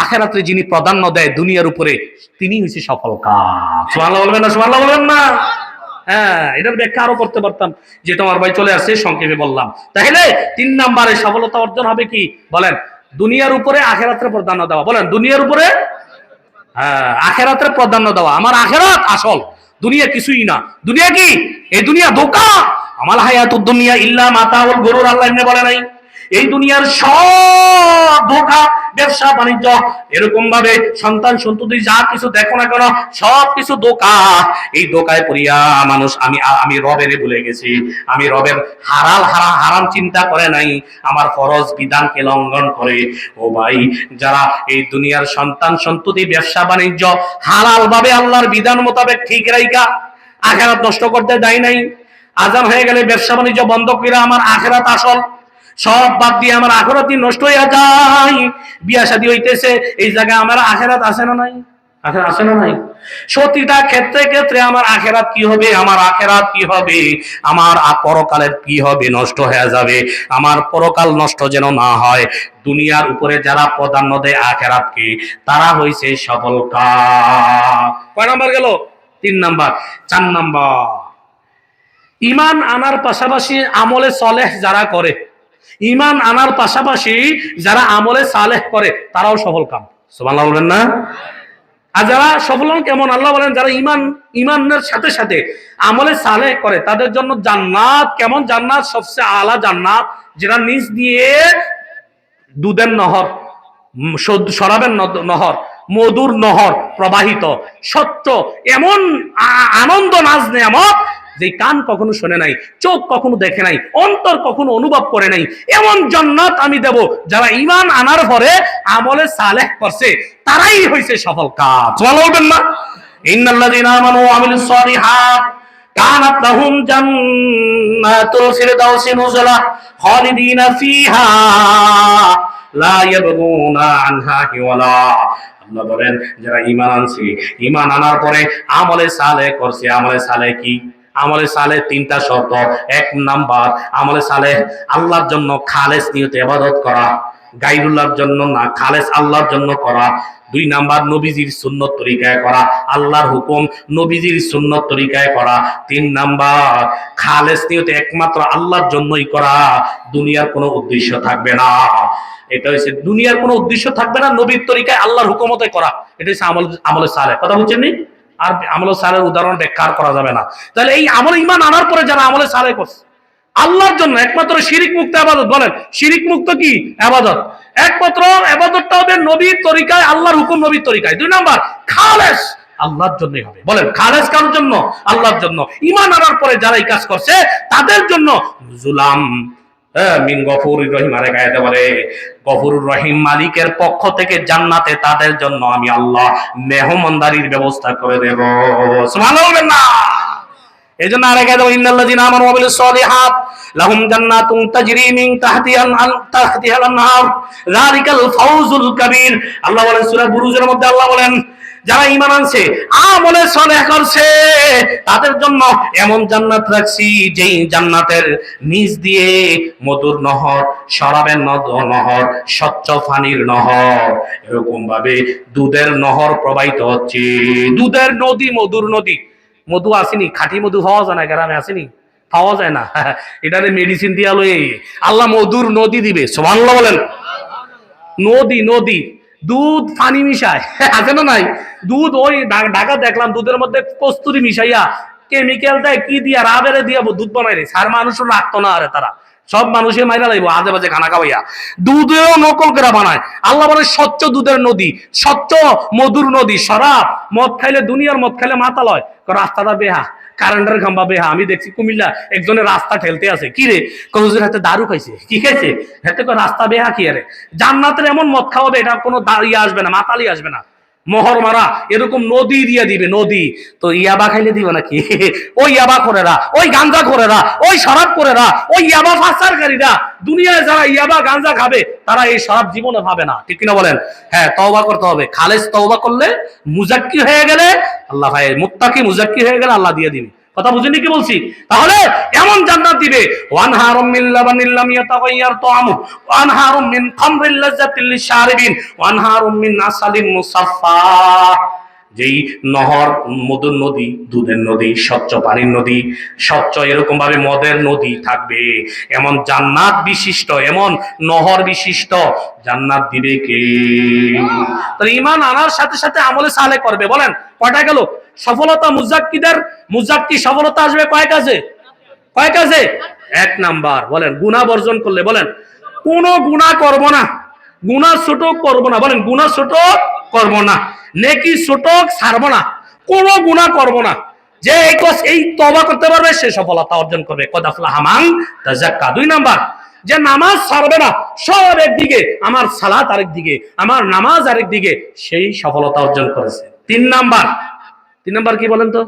আখিরাতে যিনি প্রাধান্য দেয় দুনিয়ার উপরে, তিনি হচ্ছে সফল কাজ। সুবহানাল্লাহ বলবেন না? সুবহানাল্লাহ বলবেন না? হ্যাঁ, এটার ব্যাখ্যা আরো করতে পারতাম, যে তোমার ভাই চলে আসছে, সংক্ষেপে বললাম। তাহলে 3 নম্বরে সফলতা অর্জন হবে কি? বলেন, দুনিয়ার উপরে আখিরাতের প্রাধান্য দেওয়া। বলেন, দুনিয়ার উপরে আখিরাতের প্রাধান্য দেওয়া। আমার আখিরাত আসল, দুনিয়া কিছুই না। দুনিয়া কি? এই দুনিয়া ধোঁকা। আমাল হায়াতুদ দুনিয়া ইল্লা মাতাউল গুরুর, আল্লাহ এমনি বলে নাই? এই দুনিয়ার সব ধোঁকা, ব্যবসা বাণিজ্য, এরকম ভাবে সন্তান সন্ততি যা কিছু দেখো না কেন সব কিছু ধোঁকা। এই ধোঁকায় পড়িয়া মানুষ আমি রবেরে ভুলে গেছি, আমি রবের হারাম চিন্তা করে নাই, আমার ফরজ বিধানকে লঙ্ঘন করে। ও ভাই, যারা এই দুনিয়ার সন্তান সন্ততি ব্যবসা বাণিজ্য হালাল ভাবে আল্লাহর বিধান মোতাবেক ঠিক রাইখা আখেরাত নষ্ট করতে দেয় নাই, আজান হয়ে গেলে ব্যবসা বাণিজ্য বন্ধ করে আমার আখেরাত আসল সব বাদ দিয়ে আমার আখেরাতই নষ্ট হয়ে যায়, বিয়া শাদী হইতেছে, এই জায়গায় আমার আখেরাত আছে না নাই? আখেরাত আছে না নাই? প্রতিটা ক্ষেত্রে ক্ষেত্রে আমার আখেরাত কি হবে, আমার আখেরাত কি হবে, আমার পরকালের কি হবে, নষ্ট হয়ে যাবে। আমার পরকাল নষ্ট যেন না হয়, দুনিয়ার উপরে যারা প্রাধান্য দেয় আখেরাতকে, তারা হইছে সফল কাম। কয় নাম্বার গেল? 3 নাম্বার। 4 নাম্বার, ঈমান আনার পাশাপাশি আমলে সালেহ যারা করে, ঈমান আনার পাশাপাশি যারা আমলে সালেহ করে তারাও সফল কাম। সুবহানাল্লাহ বলবেন না? আর যারা সফল কেমন? আল্লাহ বলেন যারা ঈমানের সাথে সাথে আমলে সালেহ করে তাদের জন্য জান্নাত। কেমন জান্নাত? সবচেয়ে আলা জান্নাত, যেটা নিচ দিয়ে দুধের নহর, শরাবের নহর, মধুর নহর প্রবাহিত, সত্য এমন আনন্দ নাজ নেয়ামত যে কান কখনো শোনে নাই, চোখ কখনো দেখে নাই, অন্তর কখনো অনুভব করে নাই, এমন জান্নাত আমি দেব। যারা ঈমান আনার পরে আমলে সালেহ করছে তারাই হইছে সফল কাজ। সুবহানাল্লাহ বলবেন না? ইন্নাল্লাযীনা আমানু ওয়া আমিলুস সালিহাত কানাত লাহুম জান্নাতুল ফিরদাউসি নুজুলা খালিদিনা ফিহা লা ইয়াবগুনা আনহা হিওয়ালা। আল্লাহ বলেন যারা ঈমান আনছে, ঈমান আনার পরে আমলে সালেহ করছে। আমলে সালেহ কি? আমলে সালেহ 3টা শর্ত। 1 নাম্বার, আমলে সালেহ আল্লাহর জন্য খালেস নিয়তে ইবাদত করা, গায়রুল্লাহর জন্য না, খালেস আল্লাহর জন্য করা। 2 নাম্বার, নবীজির সুন্নত তরিকায় করা, আল্লাহর হুকুম নবীজির সুন্নত তরিকায় করা। 3 নাম্বার, খালেস নিয়তে একমাত্র আল্লাহর জন্যই করা, দুনিয়ার কোনো উদ্দেশ্য থাকবে না। এটা হচ্ছে দুনিয়ার কোনো উদ্দেশ্য থাকবে না, নবীর তরিকায় আল্লাহর হুকুমতে করা। এটা হচ্ছে আমলে সালেহ। কথা বুঝছেন নি? আর আমলে সালেহের উদাহরণ ব্যাখ্যা করা যাবে না। তাহলে এই আমলে ঈমান আনার পরে যারা আমলে সালেহ করছে আল্লাহর জন্য, একমাত্র শিরিক মুক্ত ইবাদত। বলেন শিরিক মুক্ত কি ইবাদত? একমাত্র ইবাদতটা হবে নবীর তরিকায়, আল্লাহর হুকুম নবীর তরিকায়। 2 নাম্বার, খালেস আল্লাহর জন্যই হবে। বলেন খালেস কার জন্য? আল্লাহর জন্য। ঈমান আনার পরে যারা এই কাজ করছে তাদের জন্য জুলাম মিন গফুরুর রহিম। আরেক আয়াতে বলে গফুরুর রহিম মালিকের পক্ষ থেকে জান্নাতে তাদের জন্য আমি আল্লাহ মেহমানদারির ব্যবস্থা করে দেব। সুবহানাল্লাহ বলবেন না? এজন্য আরেক আয়াতে ইন্নাল্লাযীনা আমানু ওয়া আমিলুস সালিহাত লাহুম জান্নাতুন তাজরি মিন তাহতিহাল আনহার যালিকাল ফাওজুল কাবীর। আল্লাহ বলেন সূরা বুরুজের মধ্যে, আল্লাহ বলেন যারা ঈমান আনছে আমলে সালেহ করছে তাদের জন্য এমন জান্নাত রাখছি যেই জান্নাতের নিচ দিয়ে মধুর নহর, শরাবের নহর, স্বচ্ছ পানির নহর, এরকম ভাবে দুধের নহর প্রবাহিত হচ্ছে। দুধের নদী, মধুর নদী। মধু আসেনি, খাঁটি মধু পাওয়া যায় না, গ্রামে আসেনি, পাওয়া যায় না। এটারে মেডিসিন দিয়া লই আল্লাহ মধুর নদী দিবে। সুবহানাল্লাহ বলেন। নদী, নদী, দুধ পানি মিশায়, আছে না নাই? দুধ ওই ঢাকা দেখলাম দুধের মধ্যে কস্তুরি মিশাইয়া কেমিক্যাল দেয়, কি দিয়া রাবেরে দিয়া দুধ বানাই রে। সার মানুষও রাখতো না, আরে তারা সব মানুষের মাইরা লাইব আজে বাজে খানা খাওয়াইয়া, দুধেও নকল করে বানায়। আল্লাহ বলে স্বচ্ছ দুধের নদী, স্বচ্ছ মধুর নদী। শরাব মদ খাইলে, দুনিয়ার মদ খাইলে মাথা লয়, রাস্তাটা বেহা, কারেন্টের খাম্বা বেহা। আমি দেখছি কুমিল্লা একজনের রাস্তা ঠেলতে আছে, কি রে হুজুর হাতে দারু খাইছে, কি খাইছে, হাতে রাস্তা বেহা কি আরে। জান্নাতের এমন মদ খাওয়াবে এটা কোনো দাঁড়িয়ে আসবে না, মাতালি আসবে না, মোহর মারা এরকম নদী দিয়ে দিবে। নদী তো ইয়াবা খাইলে দিবে নাকি? ওই ইয়াবা করেরা, ওই গাঞ্জা করেরা, ওই শরাব করেরা, ওই ইয়াবা পাচারকারীরা, দুনিয়ায় যারা ইয়াবা গাঞ্জা খাবে তারা এই শরাব জীবনে পাবে না। ঠিক কিনা বলেন? হ্যাঁ, তওবা করতে হবে। খালেস তওবা করলে, মুজাক্কি হয়ে গেলে আল্লাহ ভাই, মুত্তাকি মুজাক্কি হয়ে গেলে আল্লাহ দিয়ে দিবে। কথা বুঝেনি কি বলছি? তাহলে এমন জান্নাত দিবে, ওয়ানহারুম মিন লাবানিল লাম ইয়াতাগায়্যার তাআমু ওয়ানহারুম মিন খামরিল লাযযাতিল লিশারিবিন ওয়ানহারুম মিন আসালিন মুসাফফা। যেই নহর, মধুর নদী, দুধের নদী, স্বচ্ছ পানির নদী, স্বচ্ছ এরকম ভাবে মদের নদী থাকবে, এমন জান্নাত বিশিষ্ট, এমন নহর বিশিষ্ট জান্নাত দিবে কে? তাহলে ঈমান আনার সাথে সাথে আমলে সালেহ করবে। বলেন কয়টা গেল? সফলতা মুজাক্কি সফলতা আসবে কয় কাজে? কয় কাজে? 1 নাম্বার বলেন গুনাহ বর্জন করলে, বলেন কোন গুনাহ করব না, গুনাহ ছোট করব না, বলেন গুনাহ ছোট করব না, নেকি ছোট ছাড়ব না, কোন গুনাহ করব না। যে এই তওবা করতে পারবে সে সফলতা অর্জন করবে। কদ আফলাহা মান তাযাক্কা। 2 নাম্বার, যে নামাজ ছাড়বে না, সব একদিকে, আমার সালাত আরেকদিকে, আমার নামাজ আরেকদিকে, সেই সফলতা অর্জন করেছে। 3 নাম্বার কি বলেন তো?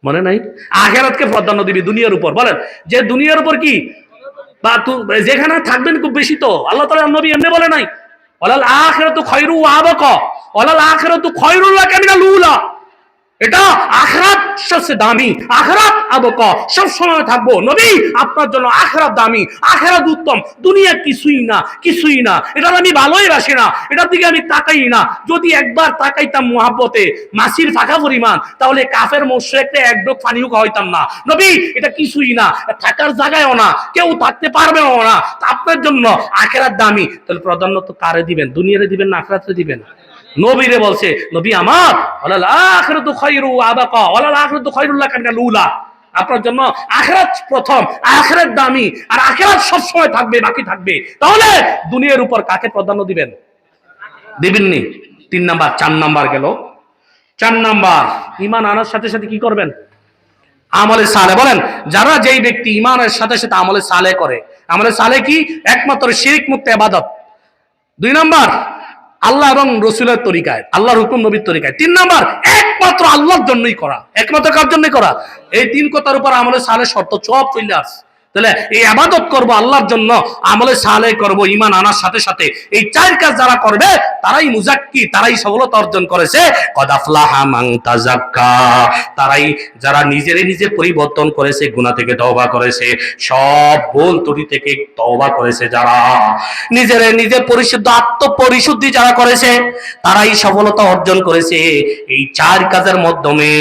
মনে নাই? আখিরাতকে প্রাধান্য দিবি দুনিয়ার উপর। বলেন যে দুনিয়ার উপর কি বা যেখানে থাকবেন খুব বেশি, তো আল্লাহ তাআলা নবী এমনি বলে নাই ওয়ালাল আখিরাতু খায়রু ওয়া আবকা, ওয়ালাল আখিরাতু খায়রুল লাকা মিনাল উলা। এটা আখিরাত সবচেয়ে দামি, আখিরাত আবকা, সব সময় থাকবো। নবী আপনার জন্য আখিরাত দামি, আখিরাত উত্তম, দুনিয়া কিছুই না, কিছুই না, এটা আমি ভালোই বাসি না, এটার দিকে আমি তাকাই না। যদি একবার তাকাইতাম মুহাব্বতে মাছির ফাঁকা পরিমাণ, তাহলে কাফের মুশরিককে এক ডোক পানিও খাওয়াইতাম না। নবী এটা কিছুই না, থাকার জায়গায়ও না, কেউ থাকতে পারবেও না, আপনার জন্য আখিরাত দামি। তাহলে প্রাধান্য তো কারে দিবেন? দুনিয়ারে দিবেন না আখিরাতে দিবেন? নবীরে বলছে, নবী আমার ওয়ালাল আখিরাতু খায়রু ওয়া আবকা ওয়ালাল আখিরাতু খায়রুল লাকা মিনাল উলা। আপনার জন্য আখিরাত প্রথম, আখিরাত দামি, আর আখিরাত সব সময় থাকবে, বাকি থাকবে। তাহলে দুনিয়ার উপর কাকে প্রাধান্য দিবেন? দিবেননি। 3 নাম্বার। 4 নাম্বার গেল। 4 নাম্বার, ঈমান আনার সাথে সাথে কি করবেন? আমলে সালেহ। বলেন যারা যেই ব্যক্তি ঈমানের সাথে সাথে আমলে সালেহ করে, আমলে সালেহ কি? একমাত্র শিরক মুক্ত ইবাদত। 2 নাম্বার, আল্লাহ এবং রসুলের তরিকায়, আল্লাহর হুকুম নবীর তরিকায়। 3 নাম্বার, একমাত্র আল্লাহর জন্যই করা। একমাত্র কার জন্যই করা? এই 3 কথার উপর আমলে সালেহ শর্ত সব চলে আসে। তাহলে এই ইবাদত করব আল্লাহর জন্য, আমলে সালেহ করব ঈমান আনার সাথে সাথে, এই 4 কাজ যারা করবে তারাই মুজাক্কি, তারাই সফলতা অর্জন করেছে। কদ আফলাহা মান তাযাক্কা, তারাই যারা নিজে পরিবর্তন করেছে, গুনাহ থেকে তওবা করেছে, সব ভুল ত্রুটি থেকে তওবা করেছে, যারা নিজে পরিশুদ্ধ, আত্মপরিশুদ্ধি যারা করেছে, তারাই সফলতা অর্জন করেছে। এই 4 কাজের মাধ্যমে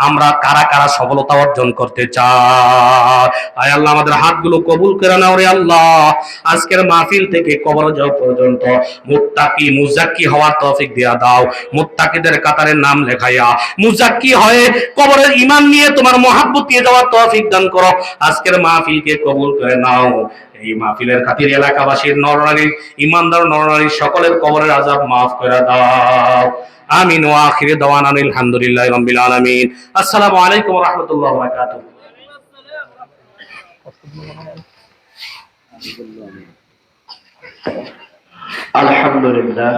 আমরা কারা কারা সফলতা অর্জন করতে চাই? আয় আল্লাহ আমাদের হাতগুলো কবুল করে নাও রে আল্লাহ। আজকের মাহফিল থেকে কবর যাওয়া পর্যন্ত মুত্তাকি মুজাক্কি হওয়ার তৌফিক দিয়া দাও। মুত্তাকিদের কাতারে নাম লেখাইয়া মুজাক্কি হয়ে কবরের ঈমান নিয়ে তোমার মহব্বত দিয়ে যাওয়ার তৌফিক দান করো। আজকের মাহফিলকে কবুল করে নাও। এই মাহফিলের খাতির এলাকাবাসীর নরনারী, ঈমানদার নরনারী সকলের কবরের আযাব মাফ করে দাও। আমিন ওয়া আখির দাওয়ানা আলহামদুলিল্লাহি রাব্বিল আলামিন। আসসালামু আলাইকুম ওয়া রাহমাতুল্লাহি ওয়া বারাকাতুহু। আলহামদুলিল্লাহ।